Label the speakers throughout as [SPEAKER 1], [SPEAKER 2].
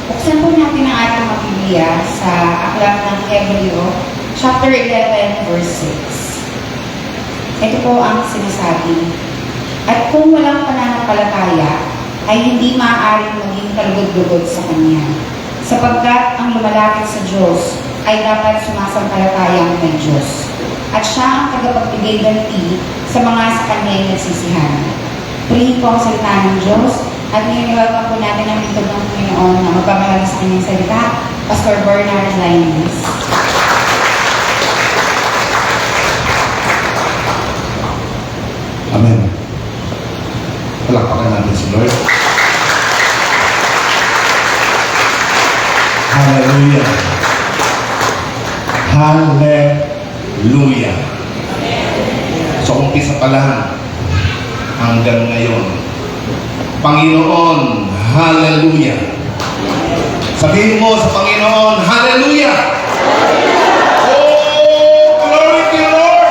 [SPEAKER 1] Buksan po natin ang ating mga Biblia sa Aklat ng Hebreo, chapter 11, verse 6. Ito po ang sinasabi, "At kung walang pananampalataya, ay hindi maaaring maging kalugod-lugod sa Kanya, sapagkat ang lumalapit sa Diyos ay dapat sumasampalatayang may Diyos, at Siya ang tagapagbigay-ganti sa mga sa Kanya nagsisihan." Purihin po ang salita ng Diyos, at ngayon welcome po natin ang lingkod ng Panginoon na magpapahagi sa Kanyang salita, Pastor Bernard Lainez.
[SPEAKER 2] Amen. Palakpakan natin si Lord. Hallelujah. Hallelujah. So, umpisa pa lang hanggang ngayon. Panginoon, hallelujah. Sabihin mo sa Panginoon, hallelujah. Oh, glory to you, Lord.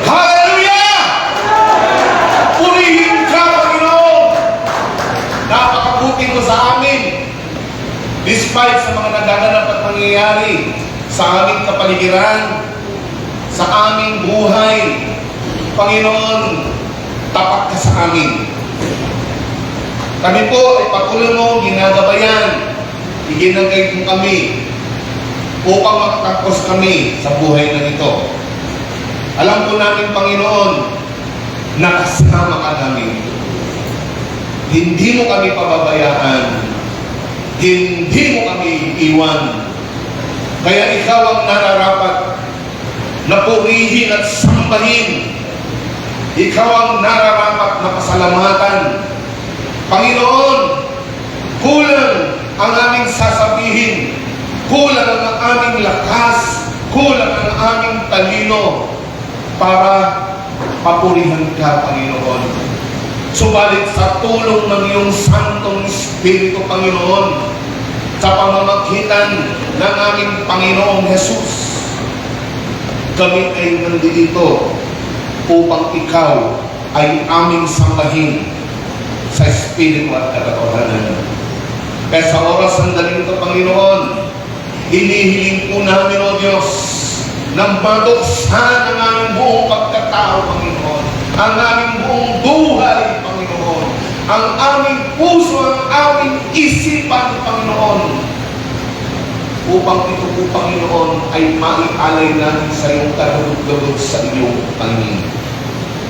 [SPEAKER 2] Hallelujah. Purihin ka, Panginoon. Napakabuti mo sa amin. Despite sa mga nagaganap at nangyayari sa aming kapaligiran, sa aming buhay, Panginoon, tapat ka sa amin. Kami po ay patuloy mo ginagabayan, iginagay mo kami upang makatapos kami sa buhay na ito. Alam po namin, Panginoon, na kasama ka namin. Hindi mo kami pababayaan. Hindi mo kami iwan. Kaya ikaw ang nararapat na purihin at sambahin. Ikaw ang nararapat na pasalamatan. Panginoon, kulang ang aming sasabihin, kulang ang aming lakas, kulang ang aming talino para papurihan ka, Panginoon. Subalit sa tulong ng iyong Santong Espiritu, Panginoon, sa pamamagitan ng aming Panginoong Jesus, kami ay nandito upang ikaw ay aming sambahin sa Espiritu at katotohanan. Kaya sa oras ng daling ito, Panginoon, hinihiling po namin, O Diyos, nang mabuksan ang aming buong pagkatao, Panginoon, ang aming buong buhay, Panginoon, ang aming puso, ang aming isipan, Panginoon, upang ito po, Panginoon, ay maialay namin sa iyong kalugod-lugod sa iyong Panginoon.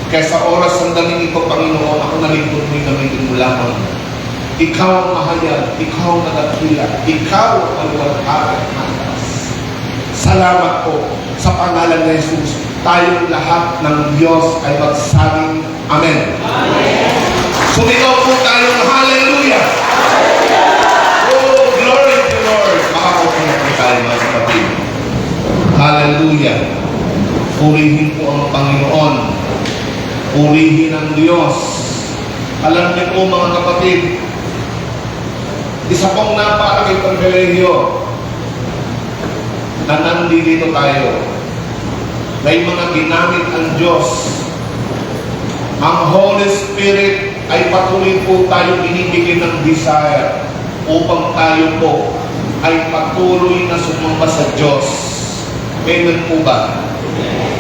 [SPEAKER 2] Kaya sa oras ng daling ito, Panginoon, ako nalingkod mo'y gamitin mo lamang. Ikaw ang mahayag, ikaw ang nagakila, ikaw ang maluwalhati at matas. Salamat po sa pangalan ni Jesus. Tayong lahat ng Diyos ay magsabing Amen. Amen. Sumigaw po tayong hallelujah. Oh, glory to the Lord. Makakapagod po tayo, mga kapatid. Hallelujah. Purihin po ang Panginoon. Purihin ang Diyos. Alam niyo po, mga kapatid, isa pong napakalaking pribilehiyo na nandito tayo. May mga ginamit ang Diyos. Ang Holy Spirit ay patuloy po tayo binibigyan ng desire upang tayo po ay patuloy na sumamba sa Diyos. Amen po ba?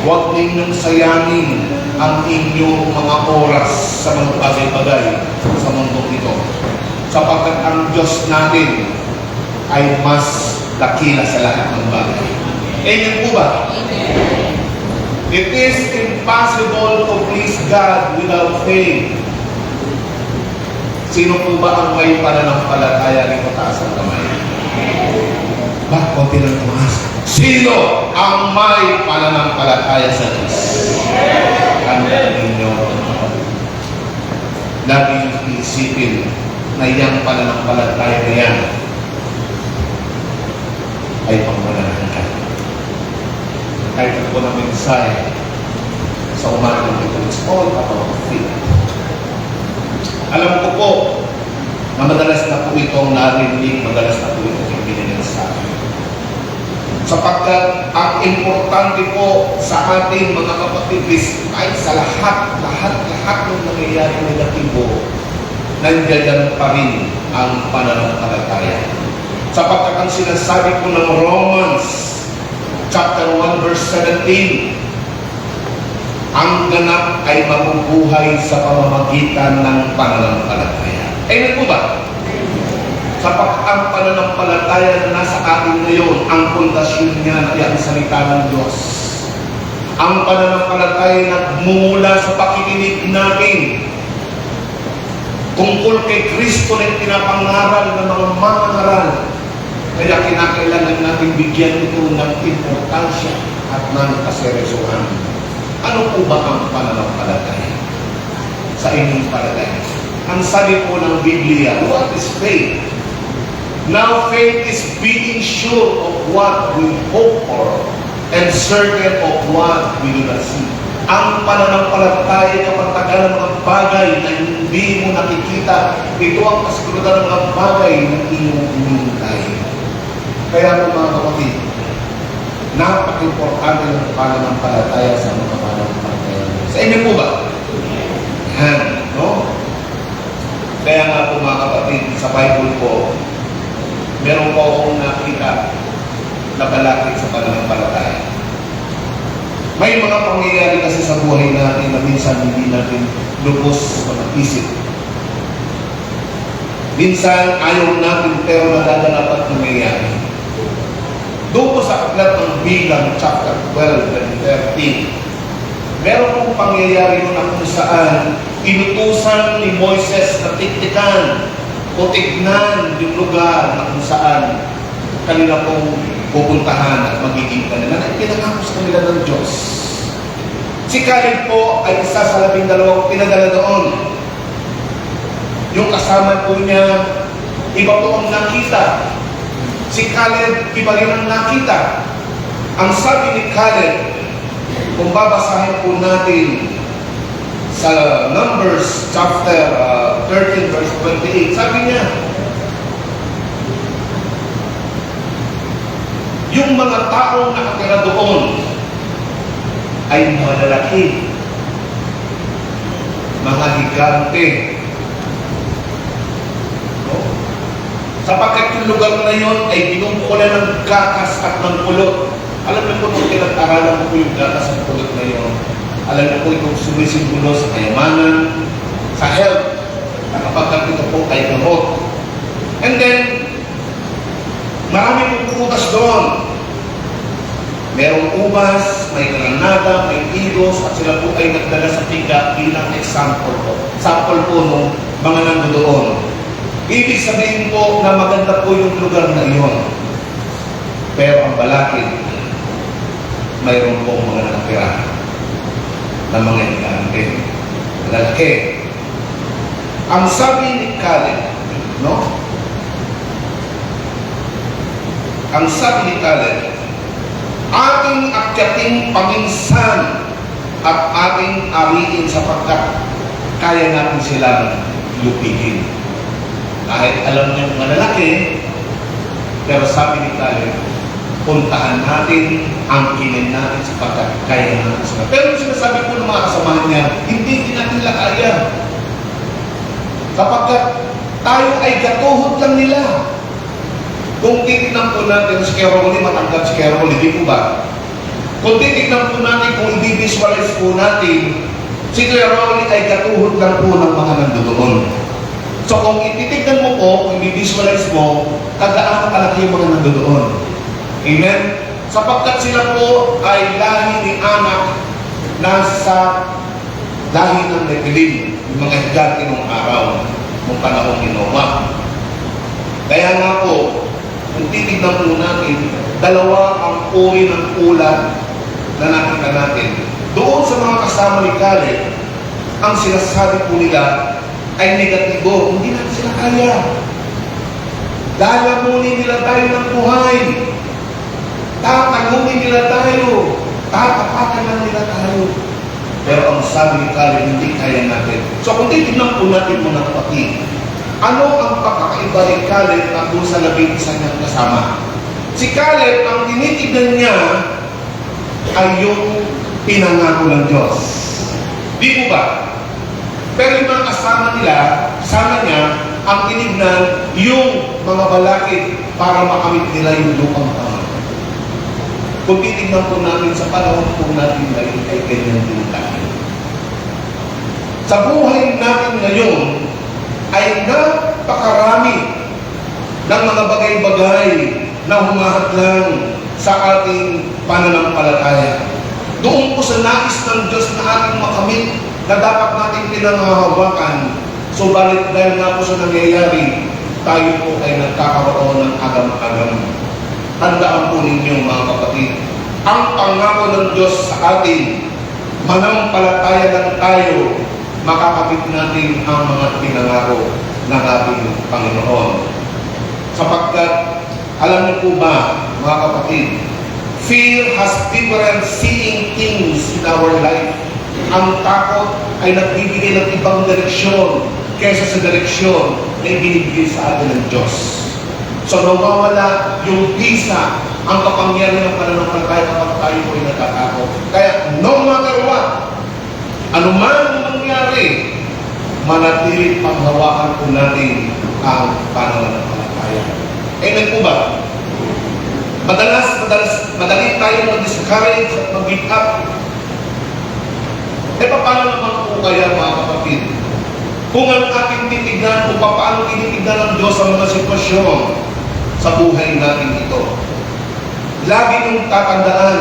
[SPEAKER 2] Huwag ninyong sayangin ang inyong mga oras sa mga bagay-bagay sa mundong ito. Sapagkat ang Diyos natin ay mas dakila sa lahat ng bagay. Amen po ba? It is impossible to please God without faith. Sino po ba ang may pananampalataya rin mataas ang kamay? Bakit konti lang tumaas? Sino ang may pananampalataya sa Diyos? Tandaan ninyo, lagi yung isipin na iyang pananampalataya na yan ay pangmalahan ka. Kahit ako na mensahe sa umagang ito, it's all about faith. Alam ko po na madalas na po itong narinig, madalas na po itong ibinigay sa akin. Sapagkat ang importante po sa ating mga kapatid, despite sa lahat ng nangyayari negatibo, nandiyan pa rin ang pananampalataya. Sapagkat ang sinasabi po ng Romans chapter 1 verse 17, ang ganap ay mabubuhay sa pamamagitan ng pananampalataya. Amen po ba? Sapagkat ang pananampalataya na nasa atin ngayon, ang pundasyon niya ay ang salita ng Diyos. Ang pananampalataya na mula sa pakikinig natin tungkol kay Kristo na pinapangaral ng mga mangaral. Kaya kinakailangan natin bigyan ito ng importansya at ng kaseryosohan. Ano po ba ang pananampalataya sa inyong palagay? Ang sabi po ng Biblia, what is faith? Now faith is being sure of what we hope for and certain of what we do not see. Ang pananampalataya kapag tagal ng mga bagay na hindi mo nakikita, ito ang kasigurudan ng mga bagay na iyong hinihintay. Kaya po mga kapatid, napaka-importante ng pananampalataya sa mga pananampalataya. Sa inyo po ba? Yan, no? Kaya nga po mga kapatid, sa Bible po, meron po akong nakita na balakid sa pananampalataya. May mga pangyayari kasi sa buhay natin na minsan hindi natin lubos sa mag-isip. Minsan ayaw natin pero nagaganap at nangyayari. Doon po sa aklat ng Bilang chapter 12 and 13, meron pong pangyayari na kung saan inutusan ni Moises na tiktikan o tignan yung lugar na kung saan kanila pong pupuntahan at magiging kanila na pinangako sa kanila ng Diyos. Si Caleb po ay isa sa 12 pinadala doon. Yung kasama po niya, iba po ang nakita. Si Caleb, iba rin ang nakita. Ang sabi ni Caleb, kung babasahin po natin sa Numbers chapter 13 verse 28, sabi niya, yung mga taong nakatira doon ay malalaki, mga higante. No? Sapagkat yung lugar na yun ay binungkulan ng gatas at ng pulot. Alam niyo po nung pinag-aralan ko yung gatas at pulot na yun, alam niyo po itong sumisimbolo sa kayamanan, sa health, na kapag ito po ay gamot. And then, marami pong prutas doon. Merong ubas, may granada, may igos, at sila po ay nagdala sa tiga bilang example po. Sample po nung mga nandoon. Ibig sabihin po na maganda po yung lugar na iyon. Pero ang balakid, mayroon pong mga nakatira na mga higante. Lalaki. Ang sabi ni Caleb, no? Ang sabi ni Caleb, ating akyating paminsan at ating ariin sapagkat kaya natin silang lupigin. Kahit alam niyo malalaki, pero sabi ni Caleb, puntahan natin, angkinin natin sapagkat kaya natin sila. Pero yung sinasabi po ng mga kasamahan niya, hindi natin nila kaya. Sapagkat tayo ay gatuhod lang nila. Kung titignan po natin si Keroli, matangkad si Keroli, di po ba? Kung titignan po natin, kung i-visualize po natin, si Keroli ay katuhod lang po ng mga nandoon. So kung ititignan mo po, kung i-visualize mo, kagaan kalaki yung mga nandoon. Amen? Sapagkat sila po ay lahi ni anak nasa lahi ng Nephilim, yung mga higante ng araw, ng panahon ni Noah. Kaya nga po, kung titignan po natin, dalawa ang uri ng ulat na nakita natin. Doon sa mga kasama ni Caleb, ang sinasabi po nila ay negatibo. Hindi natin sila kaya. Lalamunin nila tayo ng buhay. Tatanungin nila tayo. Tatapakan lang nila tayo. Pero ang sabi ni Caleb, hindi kaya natin. So kung titignan po natin mga kapatid, ano ang pagkakaiba ni Caleb at doon sa 11 niyang kasama? Si Caleb, ang tinitignan niya ay yung pinangako ng Diyos. Di po ba? Pero yung mga kasama nila, kasama niya, ang tinignan yung mga balakid para makamit nila yung lupang pangako. Kung titignan po natin sa panahon po natin ngayon, ay ganyan din tayo. Sa buhay natin ngayon, ay napakarami ng mga bagay-bagay na humahadlang sa ating pananampalataya. Doon po sa nais ng Diyos na ating makamit na dapat natin pinanghahawakan. Subalit dahil nga po sa nangyayari, tayo po ay nagkakaroon ng agam-agam. Tandaan po ninyo mga kapatid, ang pangako ng Diyos sa atin, manampalataya lang tayo, makakamit natin ang mga pinangako ng ating Panginoon. Sapagkat, alam niyo po ba, mga kapatid, fear has different seeing things in our life. Ang takot ay nagbibigay ng ibang direksyon kaysa sa direksyon na ibinibigay sa atin ng Diyos. So nawawala yung bisa, ang kapangyarihan ng pananampalataya kapag tayo po ay natatakot. Kaya no matter what, anuman ang mangyari, manatili panghawakan po natin ang pananampalataya. Amen po ba? Madali tayo mag-discourage at mag-give up. Paano naman po kaya mga kapatid? Kung ang ating titignan o paano tinitignan ng Diyos ang mga sitwasyon sa buhay natin ito. Lagi niyong tatandaan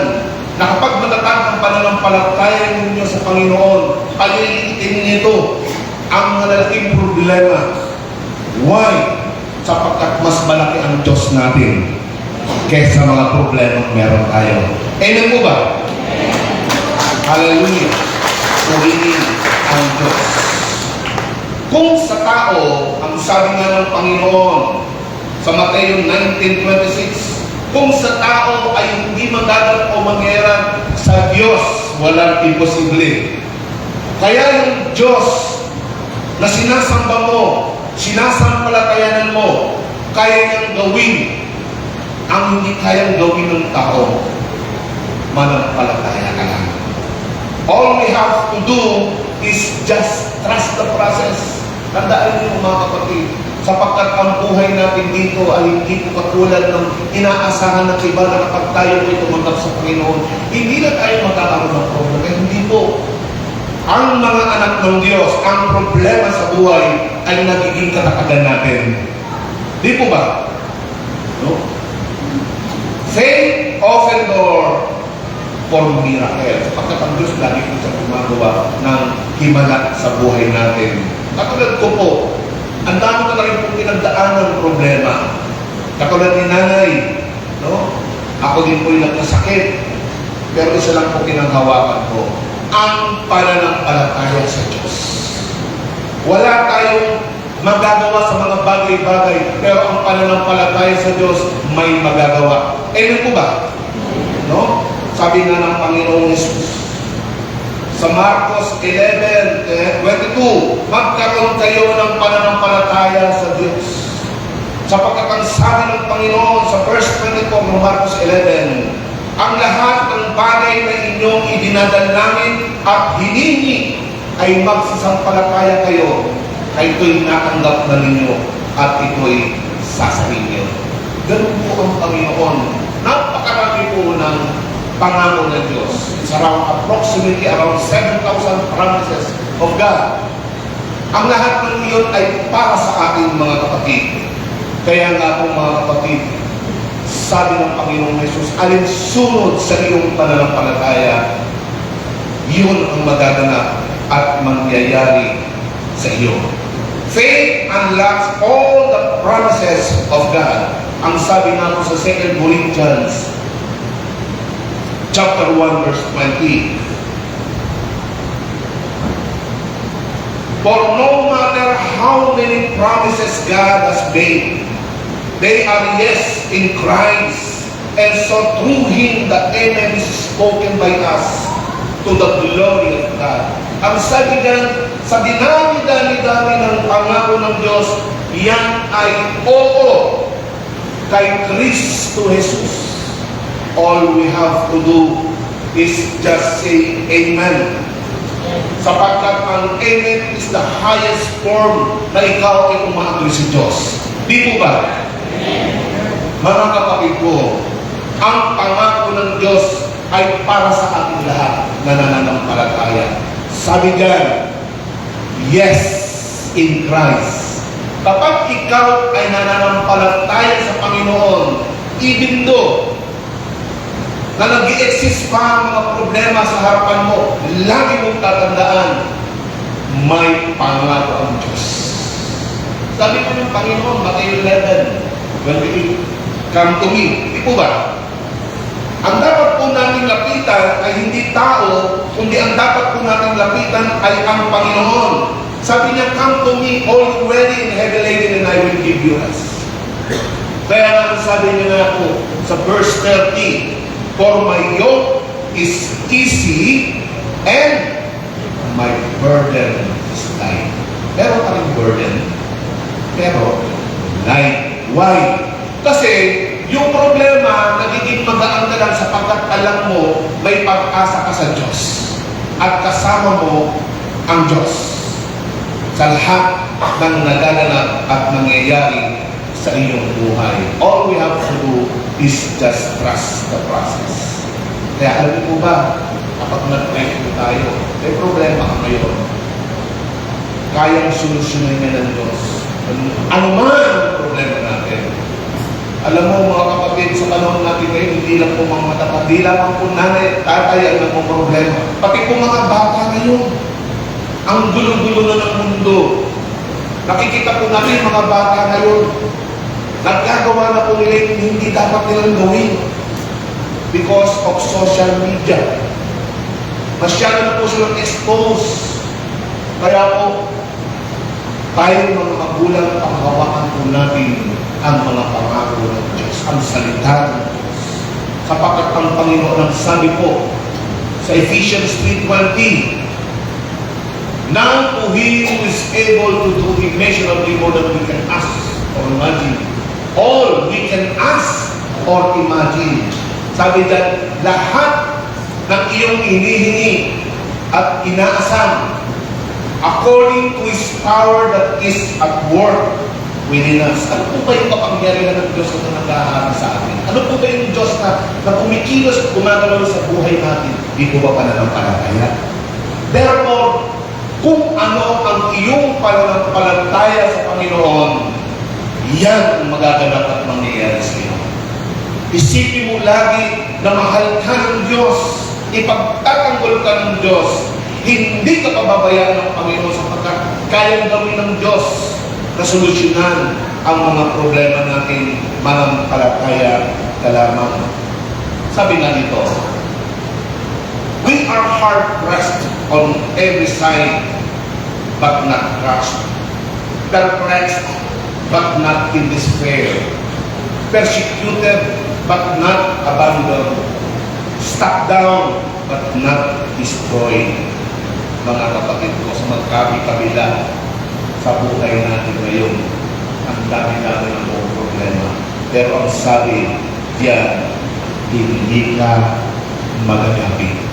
[SPEAKER 2] na kapag matatag ang pananampalataya ninyo sa Panginoon, palilitin nito ang malalaking problema. Why? Sapagkat mas malaki ang Diyos natin kaysa mga problema meron tayo. Amen po ba? Hallelujah. Purihin ang Diyos. Kung sa tao, ang sabi nga ng Panginoon sa Mateo 19:26, kung sa tao ay hindi magagal o mangyayari, sa Diyos walang imposible. Kaya yung Diyos na sinasamba mo, sinasampalatayanan mo, kaya niyang gawin ang hindi kayang gawin ng tao. Manampalataya ka lang. All we have to do is just trust the process. Tandaan niyo mga kapatid, sapagkat ang buhay natin dito ay hindi po katulad ng inaasahan ng iba na kapag tayo ay tumanggap sa Panginoon, hindi na tayo magkakaroon ng problema. Hindi po. Ang mga anak ng Diyos, ang problema sa buhay ay nagiging katakadan natin. Di po ba? No? Faith open door for miracle. Sapagkat ang Diyos lagi po siya gumagawa ng himala sa buhay natin. Katulad ko po, ang dami ko na rin pong pinagdaan ng problema. Katulad ni nanay, no? Ako din po yung nagkasakit. Pero isa lang po pinanghawakan ko, ang pananampalataya sa Diyos. Wala tayong magagawa sa mga bagay-bagay, pero ang pananampalataya sa Diyos may magagawa. Amen po ba? No? Sabi nga ng Panginoong Jesus sa Marcos 11:22, magkaroon kayo ng pananampalataya sa Diyos. Sapagkat ang sabi ng Panginoon sa verse 24 ng Marcos 11, ang lahat ng bagay na inyong idinadalangin at hinihingi ay magsasampalataya kayo, ay ito'y natanggap na ninyo at ito'y sasabihin niyo. Ganun po ang Panginoon. Napakarami po ng pangako ng Diyos. It's approximately around 7,000 promises of God. Ang lahat ng iyon ay para sa ating mga kapatid. Kaya nga po mga kapatid, sabi ng Panginoong Jesus, alinsunod sa iyong pananampalataya, yun ang magaganap at mangyayari sa iyo. Faith unlocks all the promises of God. Ang sabi nga po sa 2 Corinthians chapter 1 verse 20. For no matter how many promises God has made, they are yes in Christ, and so through Him the amen is spoken by us to the glory of God. Ang sabi niyan, sa dinami-dami-dami ng pangako ng Diyos, yan ay oo kay Kristo Jesus. All we have to do is just say amen. Sapagkat ang amen is the highest form na ikaw ay umaakoy sa Diyos. Di po ba? Mga kapatid ko, ang pangako ng Diyos ay para sa ating lahat na nananampalataya. Sabi diyan, yes in Christ. Kapag ikaw ay nananampalataya sa Panginoon, even though na nag-i-exist pa ang mga problema sa harapan mo, lagi mong tatandaan, may pangako ang Diyos. Sabi ko ng Panginoon, Matthew 11:28, come to me. Di po ba? Ang dapat po natin lapitan ay hindi tao, kundi ang dapat po natin lapitan ay ang Panginoon. Sabi niya, come to me, all you weary and heavy laden, and I will give you rest. Kaya nga sabi niya nga po sa verse 30, for my yoke is easy and my burden is light. Meron ka rin burden, pero light. Why? Kasi yung problema, nagiging magaan ka lang sapagkat alam mo may pag-asa ka sa Diyos at kasama mo ang Diyos sa lahat ng nagaganap at nangyayari sa iyong buhay. All we have to do is just trust the process. Kaya alam niyo po ba, kapag nag-pray po tayo, may problema ka ngayon, kayang solusyonin niya ng Diyos. Ano man ang problema natin. Alam mo mga kapatid, sa panahon natin ngayon, hindi lang po mga matapat, hindi lang po nanay at tatay ang nagpong problema. Pati po mga bata ngayon, ang gulo-gulo na ng mundo. Nakikita po namin mga bata ngayon, nagkagawa na po nila yung hindi dapat nilang gawin because of social media. Masyado na po silang exposed. Kaya po, tayo mga magulang, panghawakan po natin ang mga pangako ng Diyos, ang salita ng Diyos. Sapagkat ang Panginoon ang sabi po sa Ephesians 3:20, now to Him who is able to do immeasurably more than we can ask or imagine. All we can ask or imagine. Sabi dyan, lahat ng iyong hinihingi at inaasam according to His power that is at work within us. Ano po ba yung kapangyarihan ng Diyos na nag-aaral sa atin? Ano po ba yung Diyos na kumikilos at gumagalaw sa buhay natin? Di po ba pananampalataya? Therefore, kung ano ang iyong pananampalataya sa Panginoon, yan ang magaganap at mangyayari sa iyo. Isipin mo lagi na mahal ka ng Diyos, ipagtatanggol ka ng Diyos, hindi ka pababayaan ng Panginoon sapagkat kayang gawin ng Diyos na solusyonan ang mga problema natin mananampalataya ka lamang. Sabi nga dito, we are hard-pressed on every side, but not crushed. Perplexed, but not in despair. Persecuted, but not abandoned. Struck down, but not destroyed. Mga kapatid ko, sa magkabi-kabila sa buhay natin ngayon, ang dami-dami ng mga problema. Pero ang sabi, diyan, hindi ka magagabi.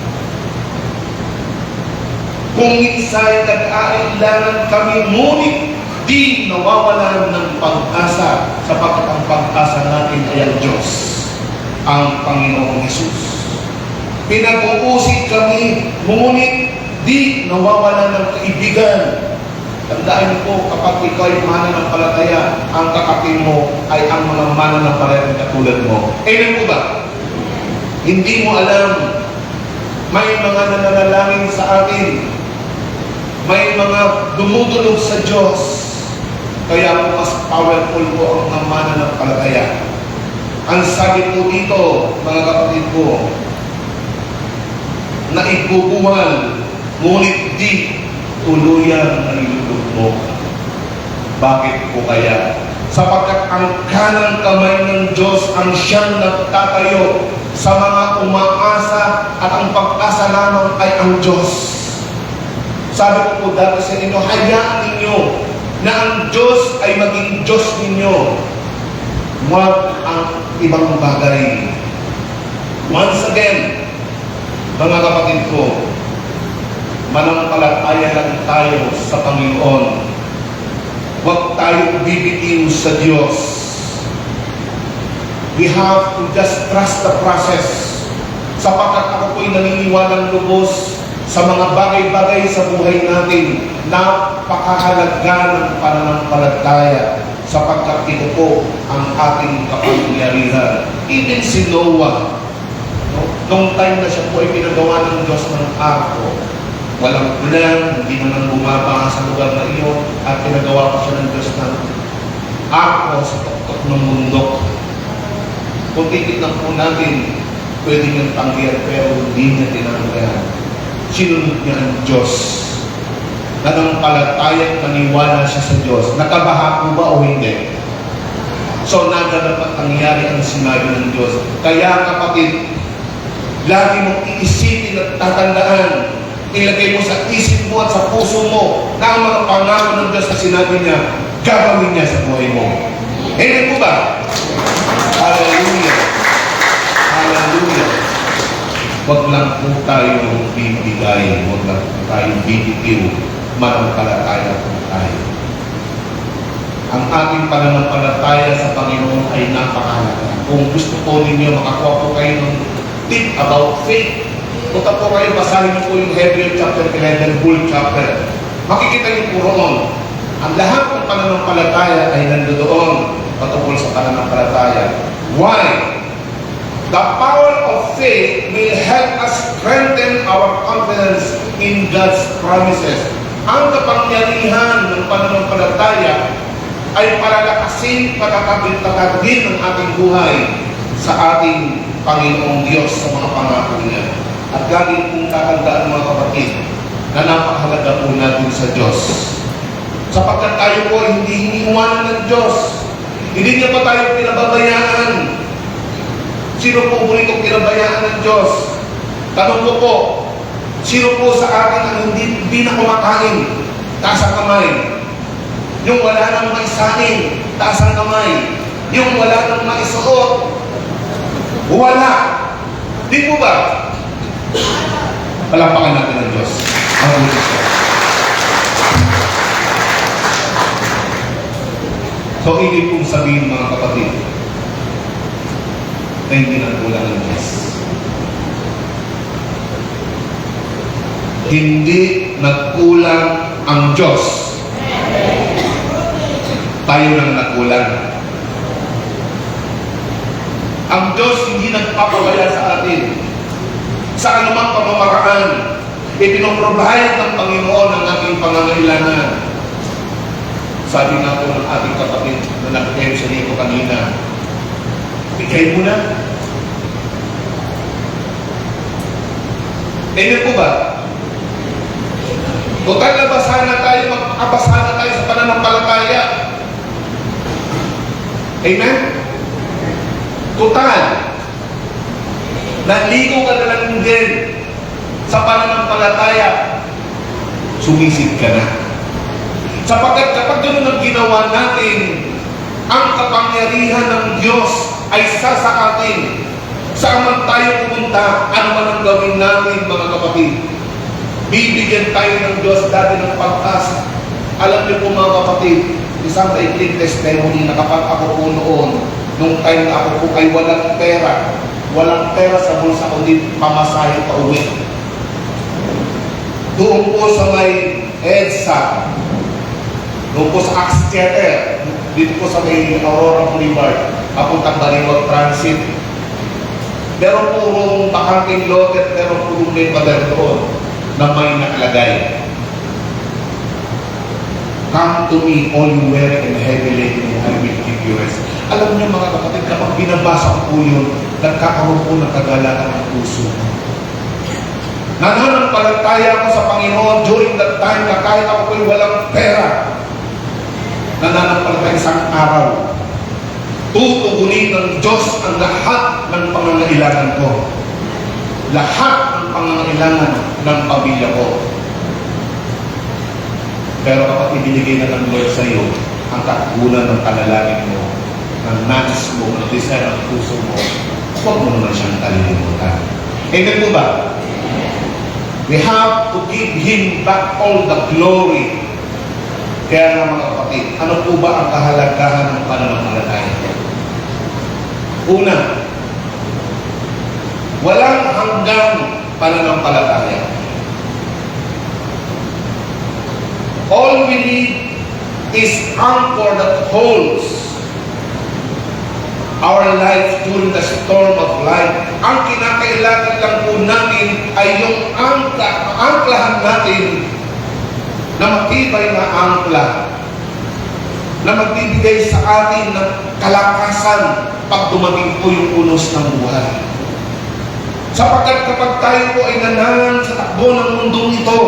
[SPEAKER 2] Kung minsan nag-aalinlangan kami, ngunit di nawawalan ng pag-asa sapagkat ang pag-asa natin ay ang Diyos, ang Panginoong Hesus. Pinag-uusig kami, ngunit di nawawalan ng kaibigan. Tandaan niyo po, kapag ikaw ay mananampalataya, ang kakapin mo ay ang mga mananampalataya katulad mo. Amen po ba? Hindi mo alam, may mga nananalangin sa atin, may mga dumudulog sa Diyos, kaya po mas powerful po ang mga mananampalataya. Ang sabi po dito, mga kapatid ko, na ibubuwal, ngunit di tuluyan ang ilulugmo. Bakit po kaya? Sapagkat ang kanang kamay ng Diyos ang siyang nagtatayo sa mga umaasa at ang pag-asa lamang ay ang Diyos. Sabi ko po dati sa inyo, hayaan ninyo na ang Diyos ay maging Diyos ninyo. Huwag ang ibang bagay. Once again, mga kapatid ko, mananampalataya lang tayo sa Panginoon. Huwag tayo bibitiw sa Diyos. We have to just trust the process. Sapagkat ako po'y naniniwalang lubos sa mga bagay-bagay sa buhay natin, napakahalaga ng pananampalataya sapagkat ito po ang ating kapangyarihan. Even si Noah, no? Nung time na siya po ay pinagawa ng Diyos ng arko, walang ulan, hindi naman bumaba sa lugar na iyon, at pinagawa ko siya ng Diyos ng arko sa tuktok ng bundok. Kung titignan po natin, pwede niyang tanggihan pero hindi niya tinanggihan. Sinunod niya ang Diyos. Nanampalataya at maniwala siya sa Diyos. Nakabaha po ba o hindi? So, naganap at nangyari ang sinabi ng Diyos. Kaya kapatid, lagi mong iisipin at tatandaan, ilagay mo sa isip mo at sa puso mo na ang mga pangako ng Diyos na sinabi niya, gagawin niya sa buhay mo. Amen po ba? Hallelujah. Hallelujah. Huwag lang po tayong bibigay, huwag lang po tayong bibitiw, manampalataya po tayo. Ang ating pananampalataya sa Panginoon ay napakahalaga. Kung gusto po ninyo, makakuha po kayo ng tip about faith. Punta po kayo, basahin niyo po yung Hebrews chapter 11, whole chapter. Makikita niyo po roon. Ang lahat ng pananampalataya ay nandoon patungkol sa pananampalataya. Why? The power of faith will help us strengthen our confidence in God's promises. Ang kapangyarihan ng pananampalataya ay palalakasin, patatagin ng ating buhay sa ating Panginoong Diyos sa mga pangako niya. At lagi pong tatandaan mga kapatid na napakahalaga po natin sa Diyos. Sapagkat tayo po hindi iniiwanan ng Diyos. Hindi niya pa tayo pinababayaan. Sino po itong pinabayaan ng Diyos? Tanong ko po, sino po sa atin ang hindi na kumakain? Taas ang kamay. Yung wala nang maisanin, taas ang kamay. Yung wala nang maisuot, wala. Di po ba? Palampakan natin ng Diyos. Ang ulit siya. So, ibig kong sabihin mga kapatid, na hindi nagkulang ng Diyos. Hindi nagkulang ang Diyos. Tayo nang nagkulang. Ang Diyos hindi nagpapawala sa atin. Sa anumang pamamaraan, ipinoprovide ng Panginoon ang ating pangangailangan. Sabi nga po ng ating kapatid na nag-mention ko kanina, bigay mo na. Amen po ba? Total na basahan na tayo, magpakabasahan na tayo sa pananampalataya. Amen? Total. Naligo ka na lang din sa pananampalataya. Sumisid ka na. Sapagkat kapag gano'n ang ginawa natin, ang kapangyarihan ng Diyos ay sa atin. Saan man tayo pumunta, ano man ang gawin natin mga kapatid. Bibigyan tayo ng Diyos dati ng pag-asa. Alam niyo po mga kapatid, isang maikling testimony na kapag ako po noon, nung time na ako po ay walang pera sa bulsa kundi pamasahe pa uwi. Doon po sa may EDSA, doon po sa Axe Theater, dito po sa may Aurora Boulevard, papuntang Baliwag Transit. Meron purong bakanting lote, meron purong may pader doon na may nakalagay. Come to me, all you weary and heavy laden, and I will give you rest. Alam niyo mga kapatid, kapag binabasa ko po yun, nagkakaroon po ng kagalakan ng puso. Nananampalataya ako sa Panginoon during that time na kahit ako po'y walang pera. Nananampalataya isang araw. Tutugunin ng Diyos ang lahat ng pangangailangan ko. Lahat ng pangangailangan ng pamilya ko. Pero kapag ibinigay na ng Lord sa iyo, ang kakulan ng panalangin mo, ng nais mo, ng desire ng puso mo, huwag mo naman siyang kalilimutan. Amen po ba? We have to give Him back all the glory. Kaya nga mga kapatid, ano po ba ang kahalagahan ng pananampalataya? Una, walang hanggang pananampalataya. All we need is anchor that holds our life during the storm of life. Ang kinakailangan lang po natin ay yung angklahan natin na matibay na angkla na magbibigay sa atin ng kalakasan pag dumating po yung unos ng buhay. Sapagkat kapag tayo po ay nanangan sa takbo ng mundong ito,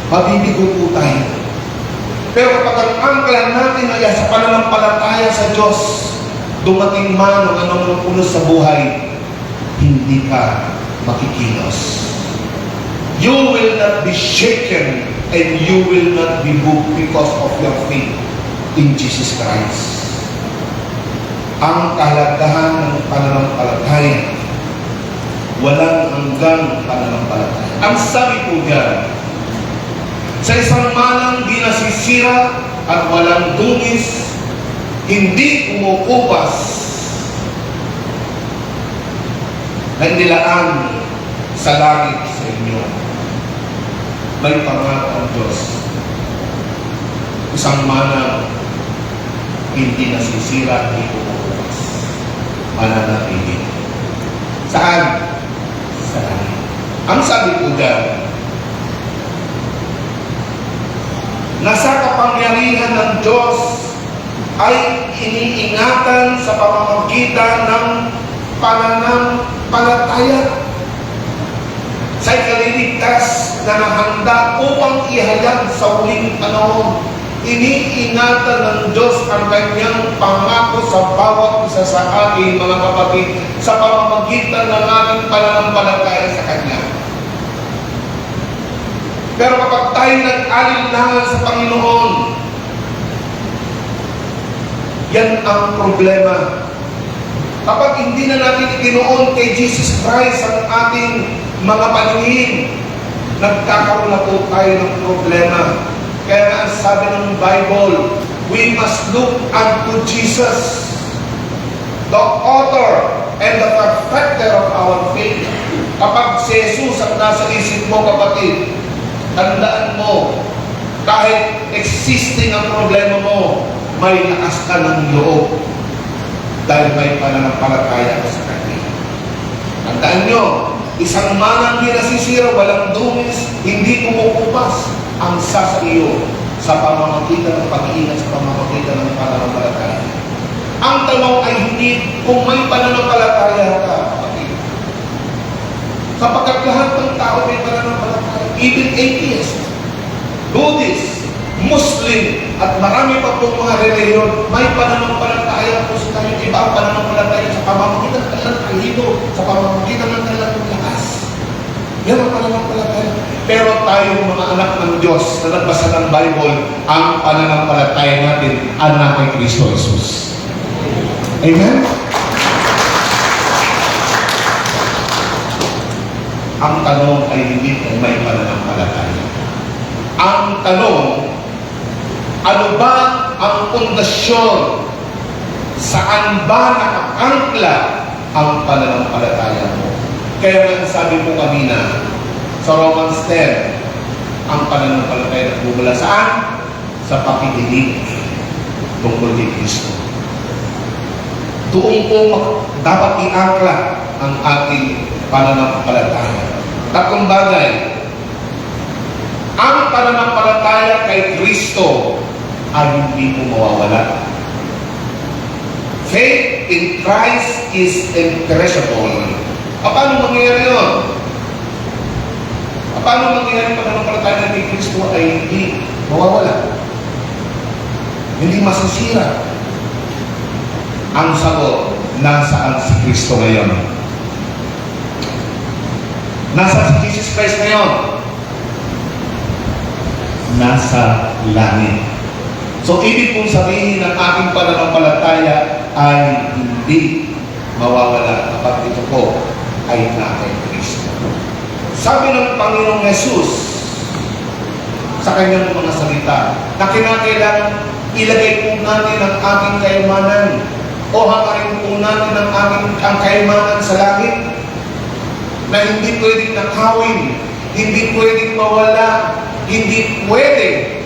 [SPEAKER 2] mabibigo po tayo. Pero kapag ang angkla natin ay sa pananampalataya sa Diyos, dumating man ang anong unos sa buhay, hindi ka makikilos. You will not be shaken and you will not be moved because of your faith in Jesus Christ. Ang kahalagahan ng pananampalataya, walang hanggang pananampalataya. Ang sabi po dyan, sa isang manang di nasisira at walang dungis, hindi kumukupas na inilaan sa langit sa inyo. May pangako ang Diyos. Isang manang hindi nasisira, hindi kumukupas. Mananatili. Saan? Sa langit. Ang sabi po dyan, nasa kapangyarihan ng Diyos ay iniingatan sa pamamagitan ng pananampalataya sa ikaliligtas na nahanda upang ihayag sa huling panahon. Iniingatan ng Diyos ang kanyang pangako sa bawat isa sa atin, mga kapatid, sa pamamagitan ng ating pananampalataya sa Kanya. Pero kapag tayo nag-alinlangan sa Panginoon, yan ang problema. Kapag hindi na natin ikinoon kay Jesus Christ ang ating mga paningin, nagkakaroon na po tayo ng problema. Kaya nga ang sabi ng Bible, we must look unto Jesus, the author and the perfecter of our faith. Kapag si Jesus ang nasa isip mo, kapatid, tandaan mo, kahit existing ang problema mo, may lakas ka ng loob dahil may pananampalataya ka sa Kanya. Tandaan nyo, isang manang di nasisira, walang dungis, hindi kumukupas ang sa iyo sa pamamagitan ng pag-iingat, sa pamamagitan ng pananampalataya. Ang tanong ay hindi kung may pananampalataya ka, kapatid. Sapagkat lahat ng tao may pananampalataya, even atheist, Buddhist, Muslim, at marami pa pong mga reliyon, may pananampalataya po sa kanyang iba ang pananampalataya sa pamamagitan ng kanilang talino, sa pamamagitan ng kanilang lakas. Yan ang pananampalataya. Pero tayong mga anak ng Diyos na nagbasa ng Bible, ang pananampalataya natin, anak kay Kristo Jesus. Amen? Ang tanong ay hindi kung may pananampalataya. Ang tanong, ano ba ang pundasyon? Saan ba nakaangkla ang pananampalataya mo? Kaya nga sabi ko kanina, sa Romans 10, ang pananampalataya nagmumula saan? Sa pakikinig tungkol kay Kristo. Doon po dapat iangkla ang ating pananampalataya. Tatlong bagay. Ang pananampalataya kay Kristo ay hindi po mawawala. Faith in Christ is imperishable. Paano mangyayari yun? Paano mangyayari pag ang pananampalataya kay Kristo ay hindi mawawala? Hindi masisira. Ang sagot, nasaan si Kristo ngayon? Nasaan si Jesus Christ ngayon? Nasa langit. So, ibig pong sabihin ng ating pananampalataya ay hindi mawawala kapag ito po ay nakay Kristo. Sabi ng Panginoong Jesus sa kanyang mga salita na kinakailangan ilagay po natin ang ating kayamanan O hangarin po natin ang kayamanan sa langit na hindi pwedeng nakawin, hindi pwedeng mawala, hindi pwedeng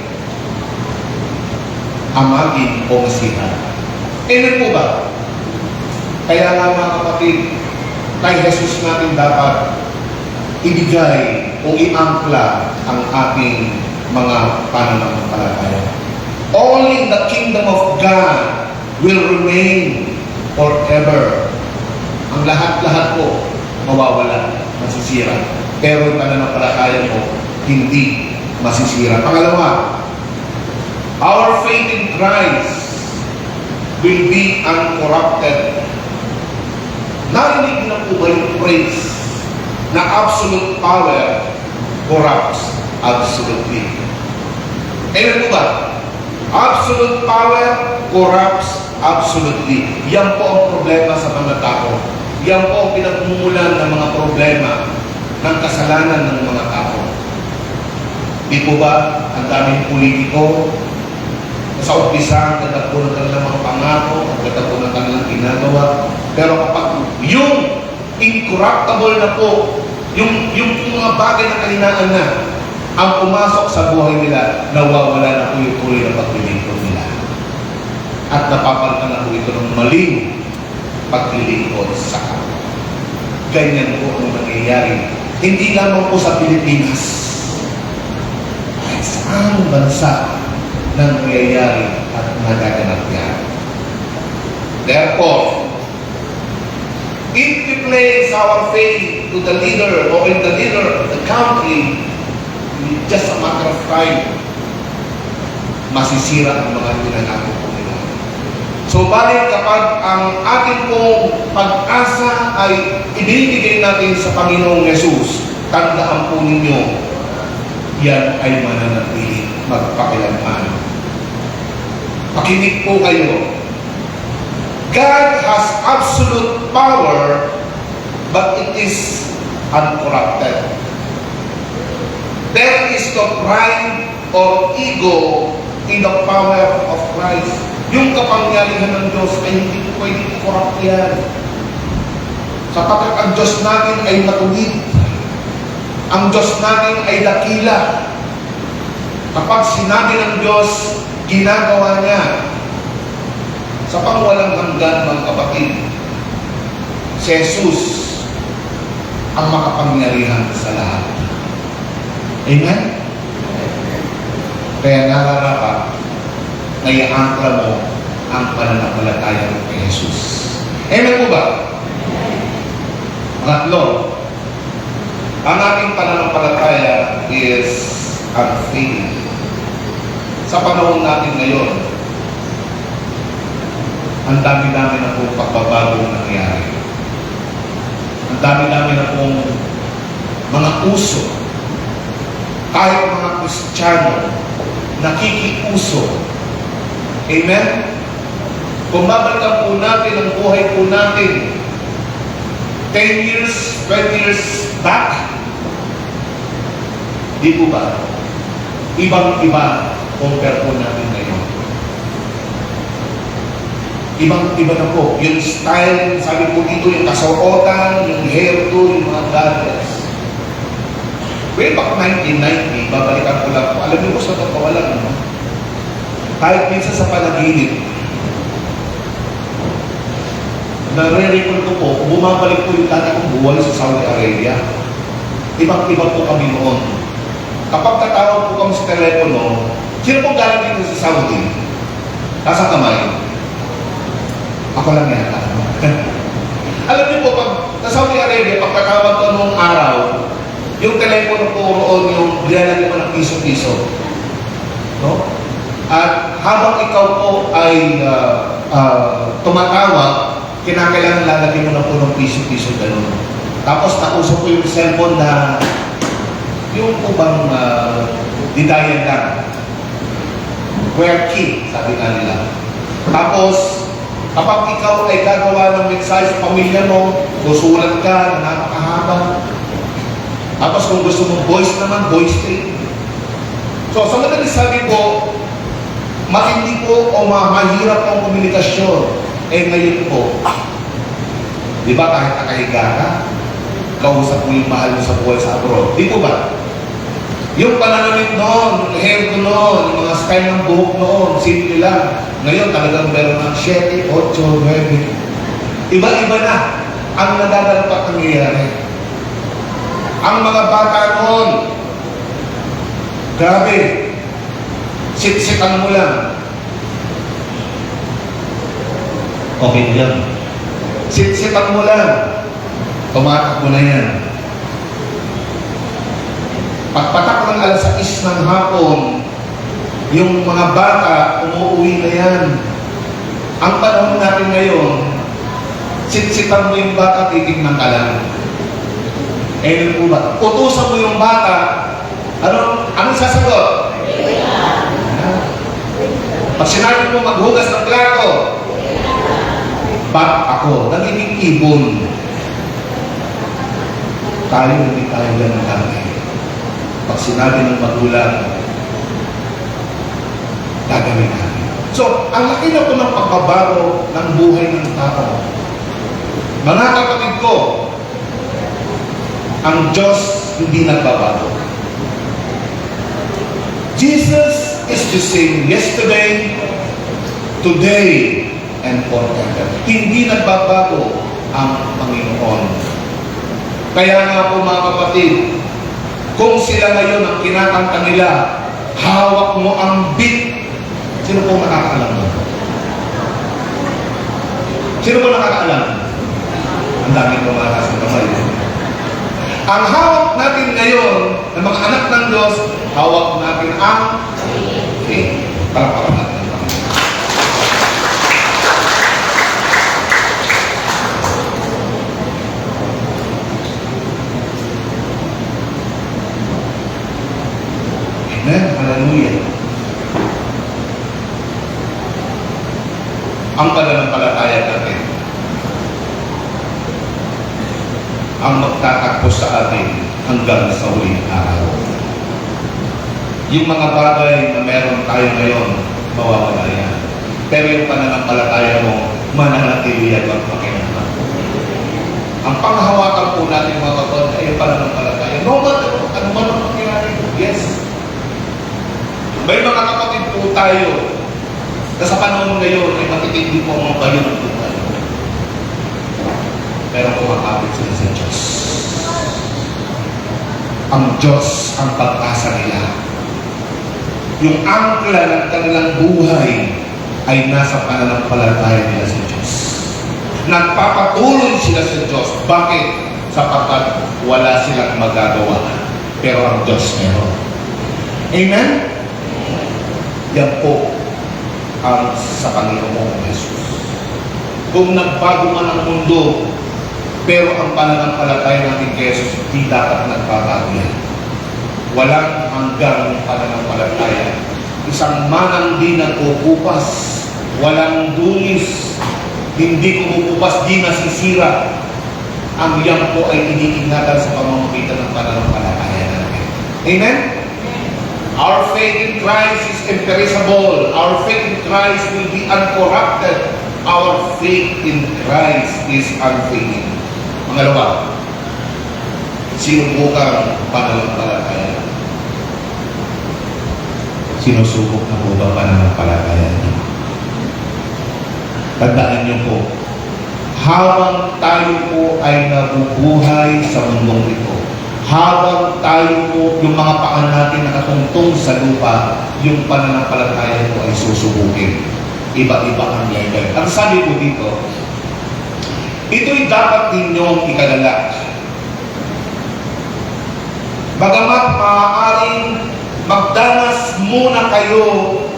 [SPEAKER 2] amagin o masira. Amen po ba? Kaya nga mga kapatid, kay Jesus natin dapat ibigay o iangkla ang ating mga pananampalataya. Only the kingdom of God will remain forever. Ang lahat-lahat po mawawala, masisira. Pero yung pananampalataya mo, hindi masisira. Pangalawa, our faith in Christ will be uncorrupted. Narinig na po ba yung phrase na absolute power corrupts absolutely? Amen po ba? Absolute power corrupts absolutely. Yan po ang problema sa mga tao. Yan po ang pinagmumulan ng mga problema ng kasalanan ng mga tao. Di po ba ang daming politiko sa umpisa, ang ganda po ng kanilang mga pangako, ang ganda po ng kanilang ginagawa. Pero kapag yung incorruptible na po, yung mga bagay na kalinaan na, ang pumasok sa buhay nila, nawawala na po yung tuloy na paglilingkod nila. At napapalitan na po ito ng maling paglilingkod sa kapwa. Ganyan po ang nangyayari. Hindi lamang po sa Pilipinas. Kahit saan bansa na nangyayari at nagaganap yan. Therefore, if we place our faith to the leader or in the leader of the country, it's just a matter of time, masisira ang mga pinanako po nila. So, balik kapag ang ating pong pag-asa ay ibinibigay natin sa Panginoong Yesus, tandaan po ninyo, yan ay mananatili magpakilanman. Pakinig po kayo. God has absolute power, but it is uncorrupted. There is no pride or ego in the power of Christ. Yung kapangyarihan ng Diyos ay hindi pwedeng i-corrupt yan. Sapagkat ang Diyos natin ay matuwid. Ang Diyos natin ay dakila. Kapag sinabi ng Diyos, ginagawa niya. Sa pangwalang hanggan, mga kapatid, si Jesus ang makapangyarihan sa lahat. Amen? Kaya nararapat na iangkla mo ang pananampalataya mo kay Jesus. Amen po ba? Pangatlo, ang ating pananampalataya is unfailing. Sa panahon natin ngayon, ang dami-dami na pong pagbabagong nangyari. Ang dami-dami na pong mga uso. Kahit mga Kristiyano, nakikiuso. Amen? Kung babalikan po natin ang buhay po natin, 10 years, 20 years back, di po ba? Ibang-iba compare po natin ngayon. Ibang-iba na po. Yung style, sabi po dito, yung kasuotan, yung hairdo, yung mga gadgets. Way back 1990, babalikan ko lang po. Alam niyo po sa totoo lang, no? Kahit minsan sa panaginip, nare-recall ko po, bumabalik po yung dati kong buhay sa Saudi Arabia. Ibang-iba po kami noon. Kapag tatawag po kami sa telepono, sino po galing dito sa Saudi? Nasa kamay. Ako lang yata. Alam niyo po, pag sa Saudi Arabia, pagkatawag ko noong araw, yung telepono po roon, yung nilalagay mo ng piso-piso. No? At habang ikaw po ay tumatawag, kinakailangan lalagay mo na po ng piso-piso gano'n. Tapos nausap ko yung cellphone na yung po bang didayan lang. QWERTY, sabi nga nila. Tapos, kapag ikaw ay gagawa ng mensahe sa pamilya mo, susulat ka na napakahaba. Tapos kung gusto mong voice naman, voice tape. So, sa madaling sabi po, matindi po o mahirap ang komunikasyon. Eh ngayon po, di ba kahit nakahiga ka, kausap mo yung mahal mo sa buhay sa abroad. Di po ba? Yung pananamit noon, yung hair ko noon, yung mga style ng buhok noon, simple lang. Ngayon talagang meron ng 7, 8, 9. Iba-iba na ang nadadapat at nangyayari. Ang mga bata noon, grabe, siksikan mo lang. Okay lang. Siksikan mo lang. Tumatakbo na yan. Pagpatak ng alas 6 ng hapon, yung mga bata, umuwi na yan. Ang panahon natin ngayon, siksikan mo yung bata, titignan ka lang. Eh, po ba? Utusan mo yung bata, anong sasagot? Pag sinabi mo maghugas ng plato, ba't ako? Nagiging ibon. Tayo, hindi tayo ganun kami. Pag sinabi ng magulang, gagawin namin. So, ang laki na po ng pagbabago ng buhay ng tao. Mga kapatid ko, ang Diyos hindi nagbabago. Jesus is the same yesterday, today, and forever. Hindi nagbabago ang Panginoon. Kaya nga po mga kapatid, kung sila ngayon ang kinakanta nila, hawak mo ang beat. Sino po nakakaalam mo? Sino po nakakaalam? Ang dami po mga kasang kamay. Ang hawak natin ngayon, ng mga anak ng Diyos, hawak natin ang faith. Palakpakan natin. Amen. Hallelujah. Ang pananampalataya natin ang magtatakbo sa atin hanggang sa huling araw. Yung mga bagay na meron tayo ngayon, mawawala yan. Pero yung pananampalataya mo, mananatili yan magpakinabang. Ang panghawakan po natin mga kapatid ay yung pananampalataya. No matter ano man ang mangyari, yes. May mga kapatid po tayo na sa panahon ngayon ay matitindi po ang mga bayo ng buhay. Pero kumakapit sila sa Diyos. Ang Diyos ang pag-asa nila. Yung angkla ng kanilang buhay ay nasa pananampalataya nila sa Diyos. Nagpapatuloy sila sa Diyos. Bakit? Sapagkat wala silang magagawa. Pero ang Diyos meron. Amen? Yan po ang sa Panginoong Jesus. Kung nagbago man ang mundo, pero ang pananampalataya natin kay Jesus, di dapat nagbabago yan. Walang hanggang pananampalataya. Isang manang di nagkukupas, walang dulis, hindi kumukupas, di nasisira. Ang yan po ay iniingatan sa pamamagitan ng pananampalataya natin. Amen? Our faith in Christ is imperishable. Our faith in Christ will be uncorrupted. Our faith in Christ is unfailing. Pangalawa, sinubukang pananampalataya. Sinusubok na po ba pananampalataya niyo? Tandaan niyo po, habang tayo po ay nabubuhay sa mundong ito, habang tayo po, yung mga paan natin nakatungtong sa lupa, yung pananampalataya po ay susubukin. Iba-iba ang level. Ang sabi po dito, ito'y dapat ninyong ikalala. Bagamat maaaring magdanas muna kayo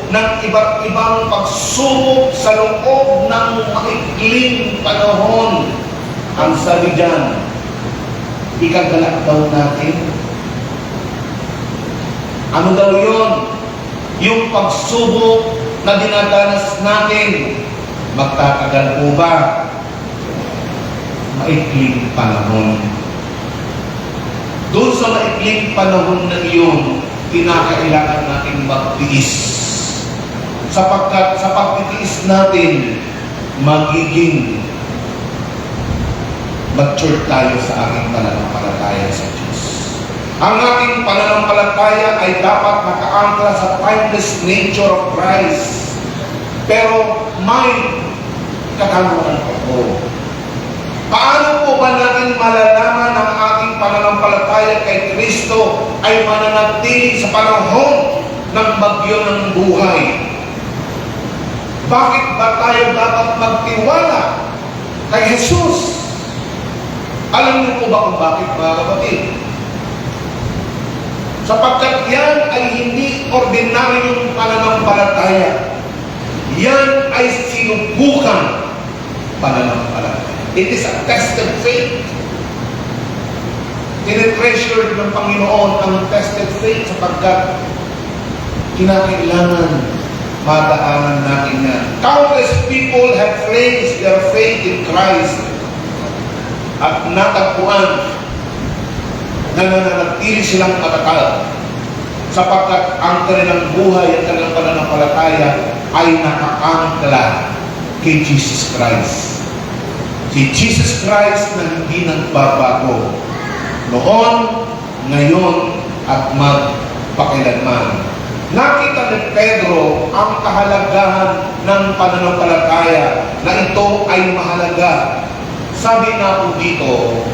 [SPEAKER 2] ng iba't ibang pagsubok sa loob ng maikling panahon, ang sabi dyan, ikagalak daw natin. Ano daw yun? Yung pagsubok na dinadanas natin, magtatagal po ba? Maikling panahon. Doon sa maikling panahon na iyon, kinakailangan natin magtiis. Sapagkat sa pagtitiis natin, magiging mature tayo sa ating pananampalataya sa Diyos. Ang ating pananampalataya ay dapat nakaangkla sa timeless nature of Christ. Pero may katanungan po. Paano po ba natin malalaman ang ating pananampalataya kay Kristo ay mananatili sa panahon ng bagyo ng buhay? Bakit ba tayo dapat magtiwala kay Jesus? Alam niyo po ba kung bakit, mga kapatid? Sapagkat yan ay hindi ordinaryong pananampalataya. Yan ay sinubukan pananampalataya. It is a tested faith. Tinitreasure ng Panginoon ang tested faith sapagkat kinakailangan madaanan natin yan. Countless people have placed their faith in Christ at natagpuan na nananatili silang matatag sapagkat ang kanilang buhay at kanilang pananampalataya ay nakaangkla kay Jesus Christ. Si Jesus Christ na hindi nagbabago noon, ngayon, at magpakailanman. Nakita ni Pedro ang kahalagahan ng pananampalataya na ito ay mahalaga. Sabi na po dito,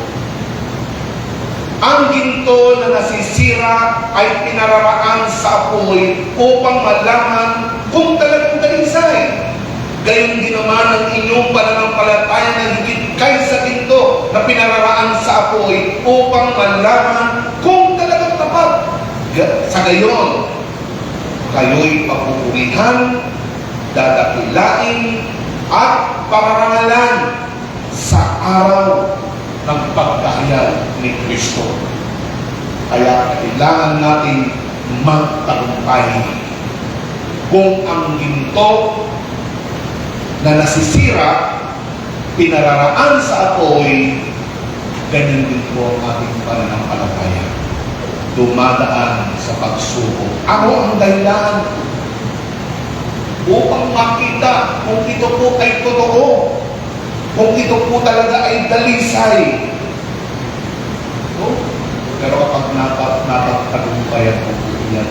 [SPEAKER 2] ang ginto na nasisira ay pinararaan sa apoy upang malaman kung talagang dalisay. Gayon din naman ang inyong pananampalataya na higit kaysa ginto na pinararaan sa apoy upang malaman kung talagang tapat. Sa gayon, kayo'y papupurihan, dadakilain, at pararangalan sa araw ng pagkahayag ni Kristo. Kaya kailangan natin magtagumpay. Kung ang ginto na nasisira, pinararaan sa apoy, ganyan din po ang ating pananampalataya. Dumadaan sa pagsubok. Ano ang dahilan? Upang makita kung ito po ay totoo. Kung ito po talaga ay dalisay. No? Pero kapag napagtagumpayan po yan,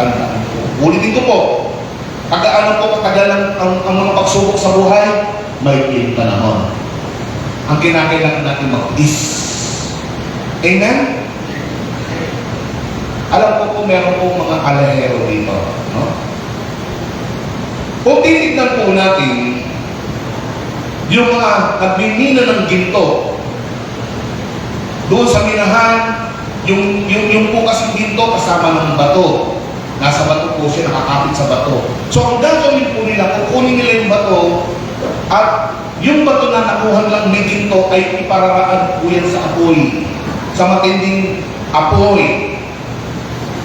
[SPEAKER 2] tandaan po. Ulitin ko po. Pagkaano po katagalan ang mga pagsubok sa buhay, may panahon. Ang kinakailangan natin mag-is. Amen? Alam ko po meron po mga kalahero dito. No? Kung titignan po natin yung mga nagmimina ng ginto doon sa minahan, yung po kasing ginto kasama ng bato. Nasa bato po siya, nakakapit sa bato. So ang gagawin po nila, kukunin nila yung bato at yung bato na nakuha lang ni ginto ay ipararaan po yan sa apoy, sa matinding apoy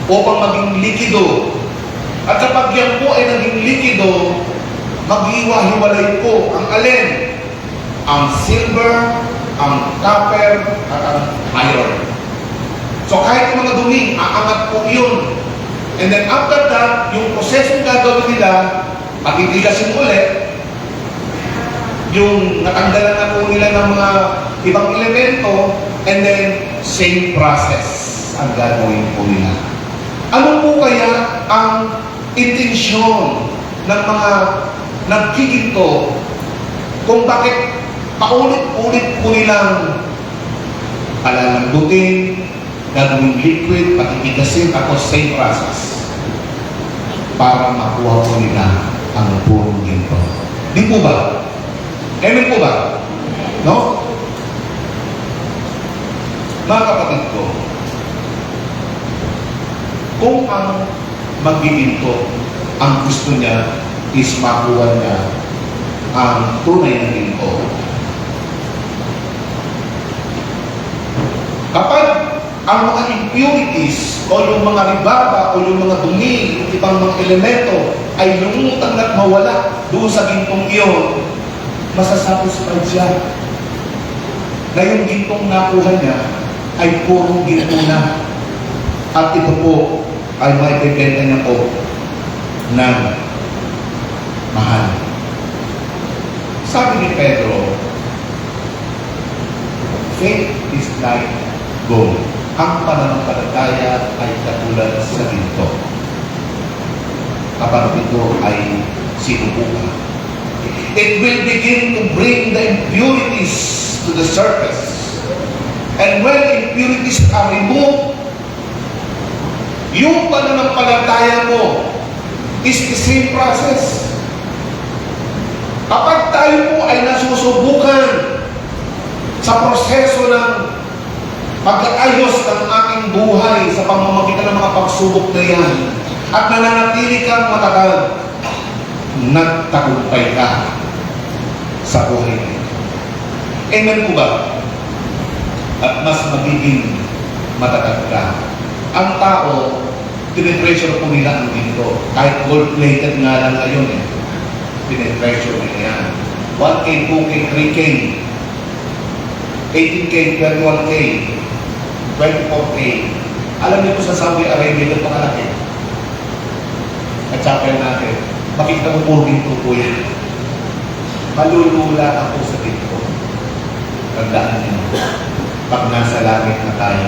[SPEAKER 2] upang maging likido. At kapag yan po ay naging likido, maghiwa-hiwalay po ang alin? Ang silver, ang copper, at ang iron. So kahit mga dumi, aangat po yun. And then after that, yung prosesong gagawin nila, matitigasin ulit, yung natanggalan na po nila ng mga ibang elemento, and then same process ang gagawin po nila. Ano po kaya ang intensyon ng mga nagkikinto kung bakit paulit-ulit po nilang palalambutin, gagawing liquid, patitigasin, tapos same process para makuha po nila ang purong ginto. Di po ba? Amen po ba? No? Mga kapatid ko, kung ang magbiginto, ang gusto niya is makuha niya ang tunay na ginto. Kapag ang mga impurities o yung mga ribaba o yung mga dumi, yung ibang mga elemento ay lumutang at mawala doon sa gintong iyon, masasatisfied siya na yung gintong nakuha niya ay purong ginto na. At ito po ay maibibenta niya po ng mahal. Sabi ni Pedro, faith is like gold. Ang pananampalataya ay katulad sa ginto. Kapag ito ay sinubukan, it will begin to bring the impurities to the surface. And when impurities are removed, yung pananampalataya mo is the same process. Kapag tayo po ay nasusubukan sa proseso ng pag-aayos ng ating buhay sa pamamagitan ng mga pagsubok na yan at nananatili kang matagal, nagtagumpay ka sa buhay na ito. Amen po ba? At mas magiging matatag ka. Ang tao, tinitreasure po nila ang ginto. Kahit gold-plated nga lang ngayon tinitreasure nila yan. 1K, 2K, 3K, 18K, 21K, 24K. Alam niyo po sa Saudi Arabia, ito pangalaki. At chapel natin, makikita mo po ginto po yan. Malulula ako sa ginto. Tandaan niyo, pag nasa langit na tayo,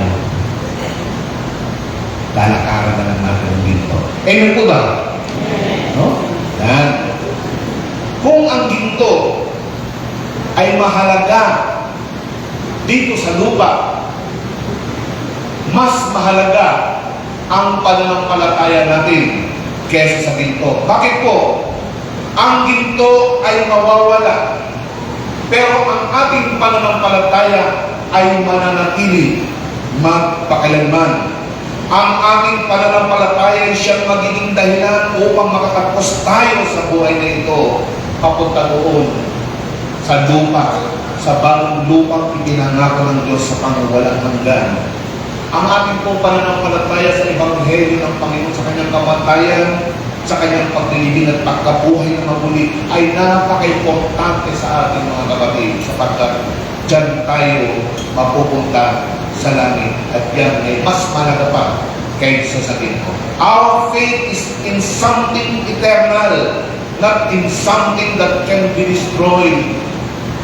[SPEAKER 2] lalakaran na lang natin ang ginto. Amen po ba? No? Yan. Kung ang ginto ay mahalaga dito sa lupa, mas mahalaga ang pananampalataya natin kaysa sa ginto. Bakit po? Ang ginto ay mawawala, pero ang ating pananampalataya ay mananatili magpakailanman. Ang ating pananampalataya ay siyang magiging dahilan upang makatapos tayo sa buhay na ito papunta doon sa lupa, sa bagong lupang ipinangako ng Diyos sa pangwalang hanggan. Ang ating pong pananampalataya sa Ebanghelyo ng Panginoon sa kanyang kamatayan, sa kanyang paglilibing at pagkabuhay na mabuli ay napaka-importante sa ating mga kapatid sapagkat dyan tayo mapupunta sa langit at yan ay mas mahalaga pa kaysa sa ginto. Our faith is in something eternal, not in something that can be destroyed.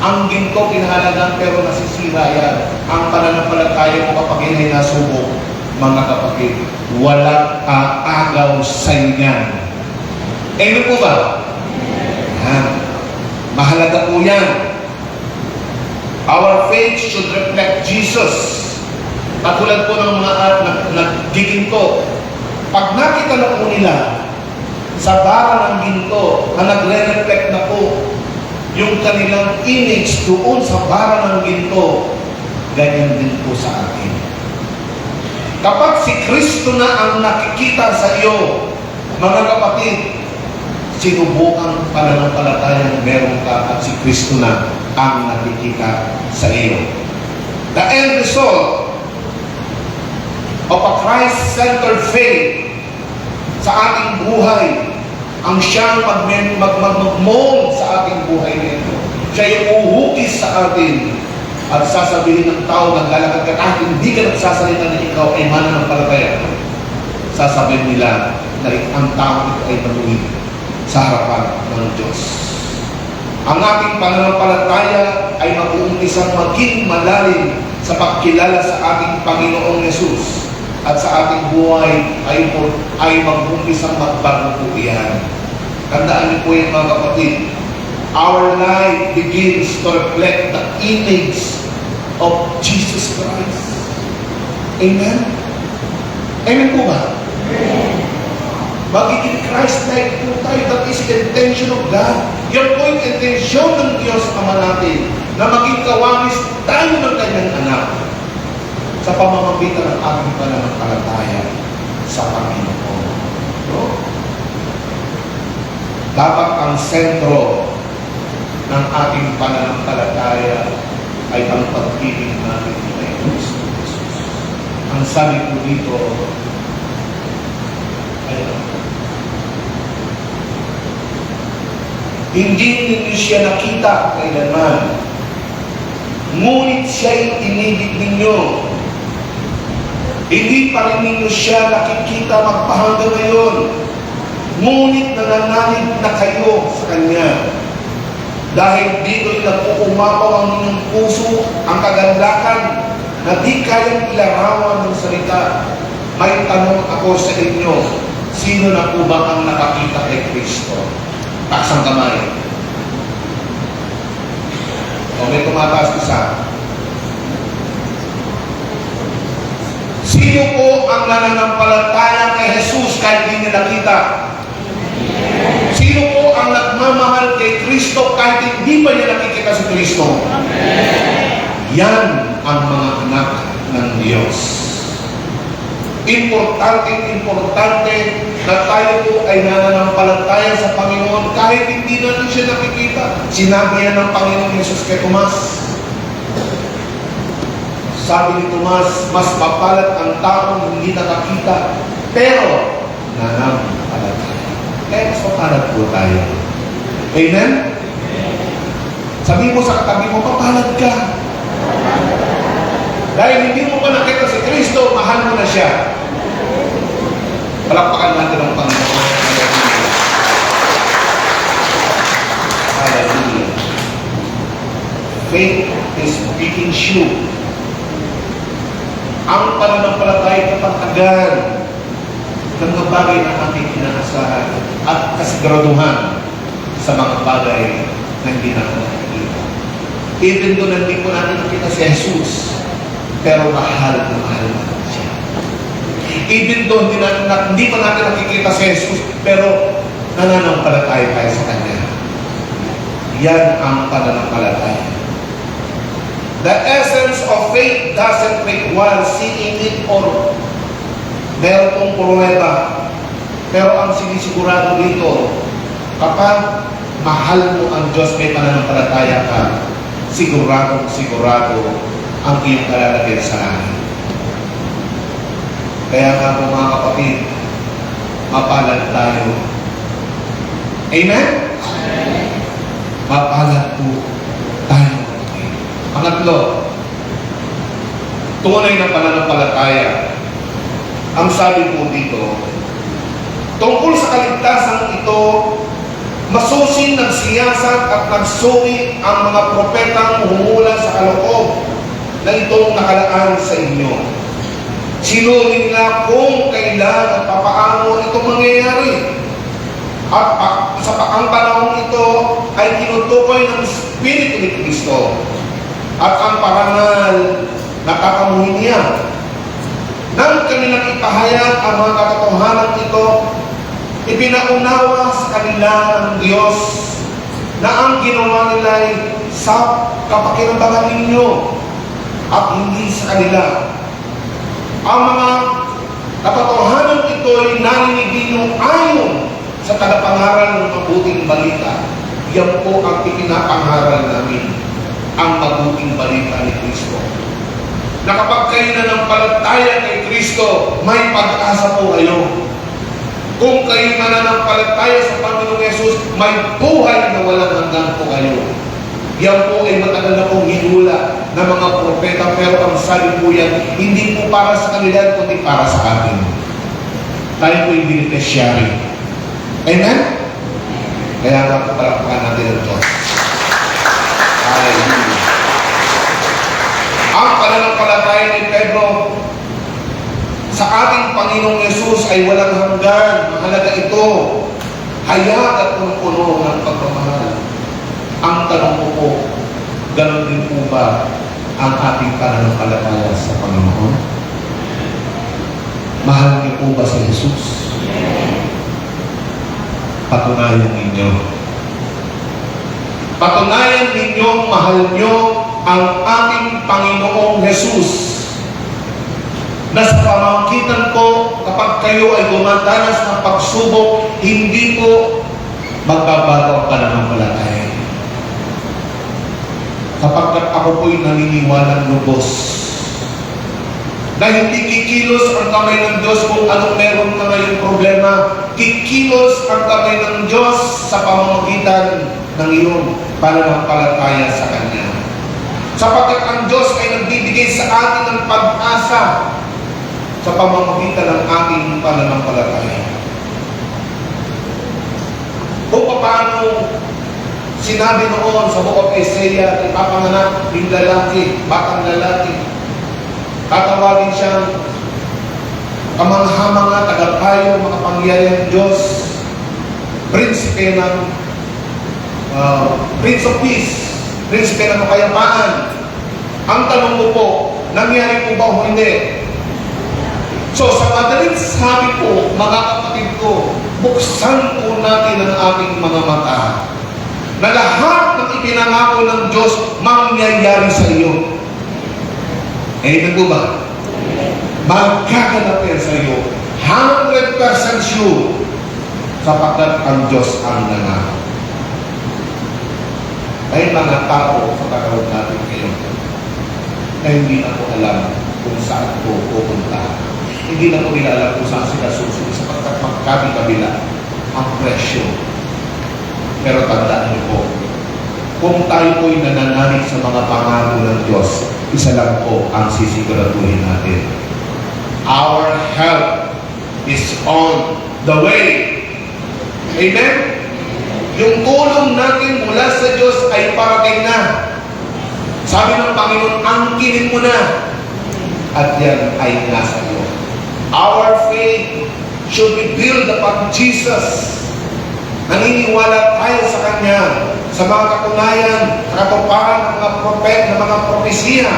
[SPEAKER 2] Ang ginto pinahalagan pero nasisira yan. Ang pananampalataya mo kapag yan ay nasubok, mga kapatid, walang aagaw sa inyan. Amen po ba? Yan. Mahalaga po yan. Our faith should reflect Jesus. Katulad po ng mga naggiginto. Pag nakita na po nila sa bara ng ginto na nagre-reflect na po yung kanilang image doon sa bara ng ginto, ganyan din po sa atin. Kapag si Kristo na ang nakikita sa iyo, mga kapatid, sinubukang pananampalatayang meron ka at si Kristo na ang nakikita sa iyo. The end result of a Christ-centered faith sa ating buhay ang siyang mag-mold sa ating buhay nito. Siya yung uhukis sa atin at sasabihin ng tao na lalakad ka kahit hindi ka nagsasalita na ikaw ay mananampalataya. Sasabihin nila na ang tao ito ay maluwid sa harapan ng Diyos. Ang ating pananampalataya ay mag-uumpisang maging malalim sa pagkilala sa ating Panginoong Yesus at sa ating buhay ay mag-uumpisang magbago po yan. Tandaan niyo po yung mga kapatid, our life begins to reflect the image of Jesus Christ. Amen? Amen po ba? Magiging Christ-like po tayo. That is the intention of God. Yan po yung intensyon ng Diyos Ama natin na maging kawamis tayo ng kanyang anak sa pamamagitan ng ating pananampalataya sa Panginoon. No? Dapat ang sentro ng ating pananampalataya ay ang pag-ibig natin kay Kristo Jesus. Ang sabi po dito ay hindi ninyo siya nakita kailanman, ngunit siya'y inibig ninyo. Hindi pa rin ninyo siya nakikita magpahanggang ngayon, ngunit nananalig na kayo sa Kanya. Dahil dito'y nag-uumapaw ang inyong puso, ang kagandahan na di kayang ilarawan ng salita. May tanong ako sa inyo, sino na po ba ang nakakita kay Kristo? Taas ang kamay. O may tumataas isa. Sino po ang nananampalataya kay Jesus kahit di niya nakita? Sino po ang nagmamahal kay Kristo kahit hindi pa niya nakikita si Kristo? Yan ang mga anak ng Diyos. Importante na tayo po ay nananampalataya sa Panginoon kahit hindi natin siya nakikita. Sinabi yan ng Panginoon Jesus kay Tomas. Sabi ni Tomas, mas mapalat ang taong hindi nakakita, pero nananampalataya. Kaya mas mapalat po tayo. Amen? Sabi mo sa katabi mo, mapalat ka. Dahil hindi mo pa nakita si Kristo, mahal mo na siya. Palakpakan natin ang Panginoon. Hallelujah. Faith is speaking sure. Ang pananampalataya kapatagan ng mga bagay na ating inaasahan at kasiguraduhan sa mga bagay na hindi natin nakikita. Even doon hindi po natin nakita si Jesus, pero mahal na mahal natin siya. Even doon hindi pa natin nakikita si Jesus, pero nananampalataya tayo sa Kanya. Yan ang pananampalataya. The essence of faith doesn't require seeing it or meron pong pruweba. Pero ang sinisigurado dito, kapag mahal mo ang Diyos, may pananampalataya ka, sigurado ang iyong kalalagyan sa langit. Kaya nga po mga kapatid, mapalad tayo. Amen? Mapalad po tayo. Pangatlo, tunay na pananampalataya. Ang sabi po dito, tungkol sa kaligtasan ito, masusing nagsiyasat at nagsuri ang mga propetang humula sa kaloob na itong nakalaan sa inyo. Sinuri nila kung kailan at papaano ito mangyayari. At sa ang panahon ito ay tinutukoy ng Espiritu ni Kristo at ang parangal na kakamuhin niya. Nang kanilang ipahayag ang mga katotohanan ito, ipinaunawa sa kanila ng Diyos na ang ginawa nila ay sa kapakinabangan ninyo at hindi sa kanila. Ang mga katotohanan ito ay narinig ninyo ayon sa tagapangaral ng mabuting balita. Yan po ang ipinapangaral namin, ang mabuting balita ni Kristo. Na kapag kayo na ng palataya kay Kristo, may pag-asa po kayo. Kung kayo mananampalataya sa Panginoong Yesus, may buhay na walang hanggan po kayo. Yan po ay matagal na pong hinula ng mga propeta, pero ang sabi po yan, hindi po para sa kanila, kundi para sa atin. Tayo po yung beneficiary. Amen? Kaya nga po palakpakan natin ang Diyos. Hallelujah. Ang pananampalataya ni Pedro sa ating Panginoong Yesus ay walang hanggan. Mahalaga ito. Hayag at puno ng pagmamahal. Ang tanong ko po, ganoon din po ba ang ating pananampalataya sa Panginoon? Mahal niyo po ba si Jesus? Patunayan ninyo. Patunayan ninyong mahal niyo ang ating Panginoong Jesus. Na sa pamamagitan ko, kapag kayo ay dumadanas ng pagsubok, hindi po magbabago ang pananampalataya. Kapag ako po'y naniniwalang lubos, na hindi kikilos ang kamay ng Diyos kung anong meron ka ngayong problema, kikilos ang kamay ng Diyos sa pamamagitan ng iyong pananampalataya sa Kanya. Sapagkat ang Diyos ay nagbibigay sa atin ng pag-asa sa pamamagitan ng ating pananampalataya. O paano Sinabi noon sa Book of Isaiah, ipapanganak ng lalaki, batang lalaki. Tatawagin siyang kamangha-mangha, tagapayo, makapangyarihan Diyos, prinsipe ng Prince of Peace, prinsipe ng kapayapaan. Ang tanong ko po, nangyari po ba o hindi? So, sa madaling sabi po, mga kapatid ko, buksan po natin ang ating mga mata na lahat ng ipinangako ng Diyos mangyayari sa iyo. Amen po ba? Magkaganap yan sa iyo. 100% sure sapagkat ang Diyos ang nangako. Ay mga tao sa karoon natin ngayon na hindi na po alam kung saan po pupunta. Hindi na po nila alam kung saan sila susunod sapagkat magkabi-kabila ang presyo. Pero tandaan niyo po, kung tayo po'y nananalig sa mga pangako ng Diyos, isa lang po ang sisiguraduhin natin. Our help is on the way. Amen? Yung tulong natin mula sa Diyos ay parating na. Sabi ng Panginoon, angkinin mo na. At yan ay nasa iyo. Our faith should be built upon Jesus. Naniniwala tayo sa Kanya, sa mga katunayan, sa katuparan ng mga propet, ng mga propesiya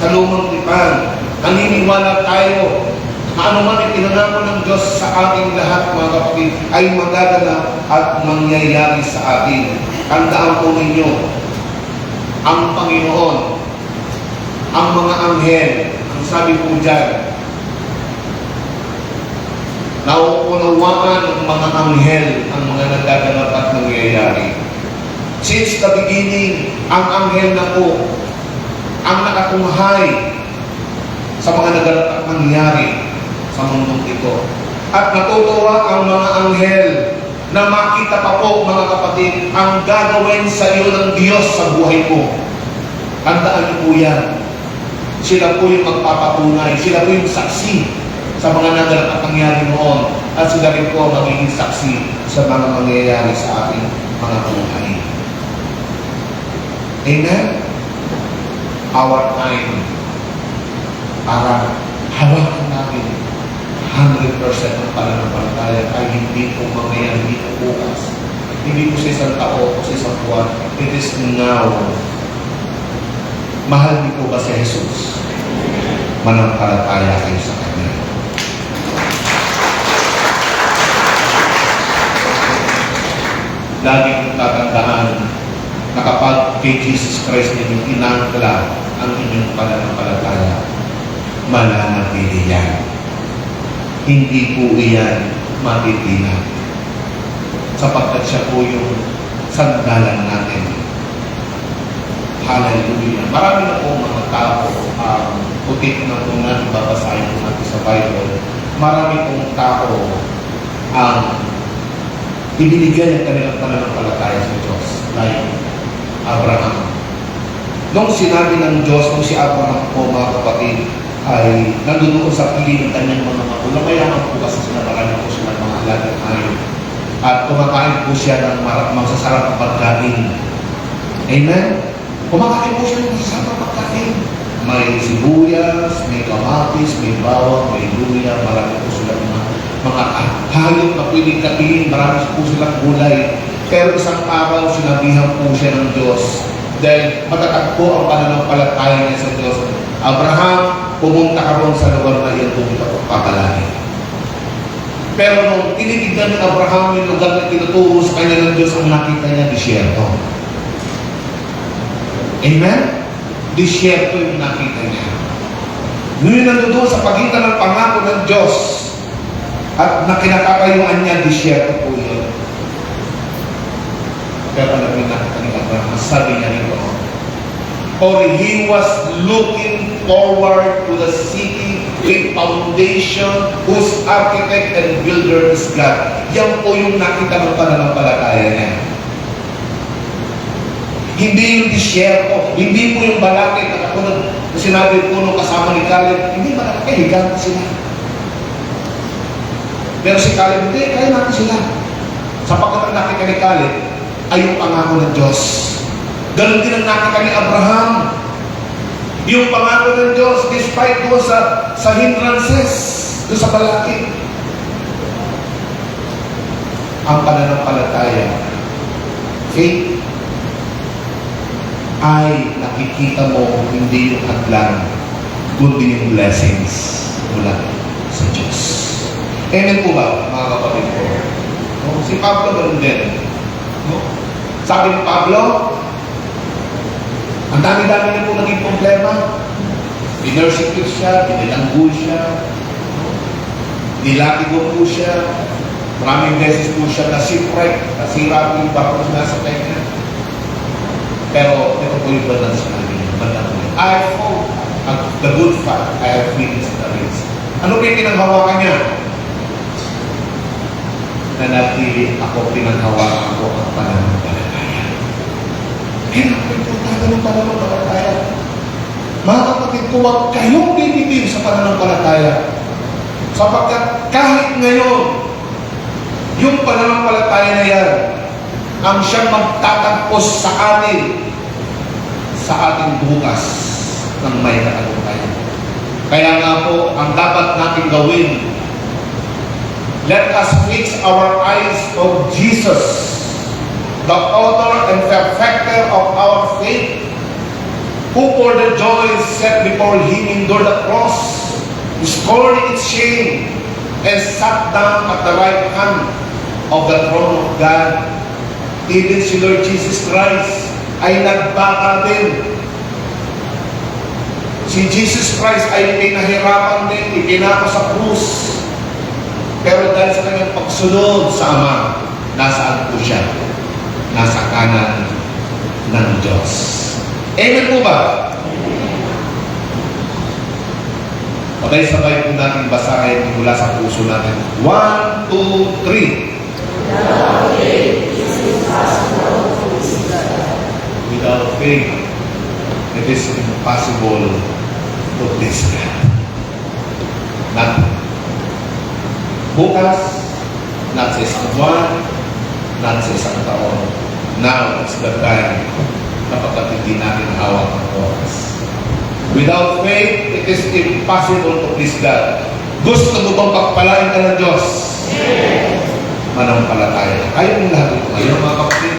[SPEAKER 2] sa lumang tipan. Naniniwala tayo na anuman ipinangako ng Diyos sa ating lahat, mga kapatid, ay magaganap at mangyayari sa atin. Tandaan po ninyo, ang Panginoon, ang mga anghel, ang sabi po dyan, nauunawaan ng mga anghel ang mga nagaganap at nangyayari. Since the beginning, ang anghel na po ang nakatunghay sa mga naganap at nangyayari sa mundong ito. At natutuwa ang mga anghel na makita pa po, mga kapatid, ang gagawin sa iyo ng Diyos sa buhay mo. Tandaan niyo po yan. Sila po yung magpapatunay. Sila po yung saksi sa mga naganap at nangyari noon. At sila rin po magiging saksi sa mga mangyayari sa ating mga buhay. Amen? Our time para hawakan natin 100% ng pananampalataya ay hindi po mamaya, hindi po bukas. Hindi po sa isang tao o sa isang buwan. It is now. Mahal niyo po ba si Jesus? Manampalataya kayo sa Kanya. Lagi kong tatandaan na kapag kay Jesus Christ ninyong inangkla ang inyong pananampalataya, mananatili yan. Hindi po iyan matitinag. Sapagkat siya po yung sandalan natin. Hallelujah. Marami na po mga tao, putik na po natin babasahin po natin sa Bible. Marami pong tao ang ibinigay ang kanilang pananampalataya sa Diyos. Like Abraham. Nung sinabi ng Diyos, nung si Abraham po, mga kapatid, ay nandoon sa piling ng kanyang mga magulang. Mayaman po kasi sila, marami po sila mga alagang ayon. At kumakain po siya ng masasarap na pagkain. Amen? Kumakain po siya ng masasarap na pagkain. May sibuyas, may kamatis, may bawang, may luya, marami po sila mga hayop na pwedeng katiin, marami po silang gulay. Pero isang araw, sinabihan po siya ng Diyos. Dahil matatagpo ang pananampalataya niya sa Diyos. Abraham, pumunta ka ron sa lugar na iyan kung ito papalangin. Pero nung tinitignan ni Abraham yung lugar na tinuturo sa kanya ng Diyos, ang nakita niya, disyerto. Amen? Disyerto yung nakita niya. Ngayon nandoon sa pagitan ng pangako ng Diyos at na kinakakayuan niya, disyerto po yun. Pero alam niyo nakita ni Abraham, sabi niya nito, for he was looking forward to the city with foundation whose architect and builder is God. Yan po yung nakita ng pananampalataya niya. Hindi yung disyerto, hindi po yung balakid na katulad na sinabi po nung kasama ni Caleb, hindi malaki, higante sila. Pero si Caleb, hindi, kaya natin sila. Sapagkat ang nakita ni Caleb, ay yung pangako ng Diyos. Ganon din ang nakita ni Abraham. Yung pangako ng Diyos, despite doon sa hindrances, doon sa balakid. Ang pananampalataya, faith, ay nakikita mo hindi yung hadlang, kundi yung blessings mula sa Diyos. Amen po ba, mga kapatid ko? No? Si Pablo ganun din. No? Sabi ni Pablo, ang dami-dami na po naging problema. Pinersecute siya, pinilanggol siya, nilatigo po siya, maraming beses po siya na-shipwreck, nasira po yung barko na nasa kanya. Pero ito po yung bandang sinabi niya, bandang po. I hope the good fight, I have finished the race. Ano po yung pinanghawakan niya? Nanatili ako, pinanghawakan ko ang pananampalataya. Kaya napunta ng pananampalataya. Mga kapatid ko, huwag kayong bibigil sa pananampalataya. Sapagkat kahit ngayon, yung pananampalataya na yan, ang siyang magtatagpos sa atin, sa ating bukas ng may katagumpayan. Kaya nga po, ang dapat natin gawin, let us fix our eyes on Jesus, the author and perfecter of our faith, who for the joy set before him endured the cross, scorned its shame, and sat down at the right hand of the throne of God. Even si Lord Jesus Christ ay nagbaka din. Si Jesus Christ ay pinahirapan din, ipinako sa krus. Pero dahil sa kanyang pagsunod sa Ama, nasaan po siya? Nasa kanan ng Diyos. Amen po ba? Sabay-sabay po natin basahin mula sa puso natin. 1, 2, 3. Without faith, it is impossible to please God. Not bukas, not sa isang buwan, not sa isang taon. Now is the time kapag hindi natin hawak ang oras. Without faith, it is impossible to please God. Gusto mo bang pagpalain ka ng Diyos? Manampalataya. Ayaw mo lahat ito ngayon, mga kapatid.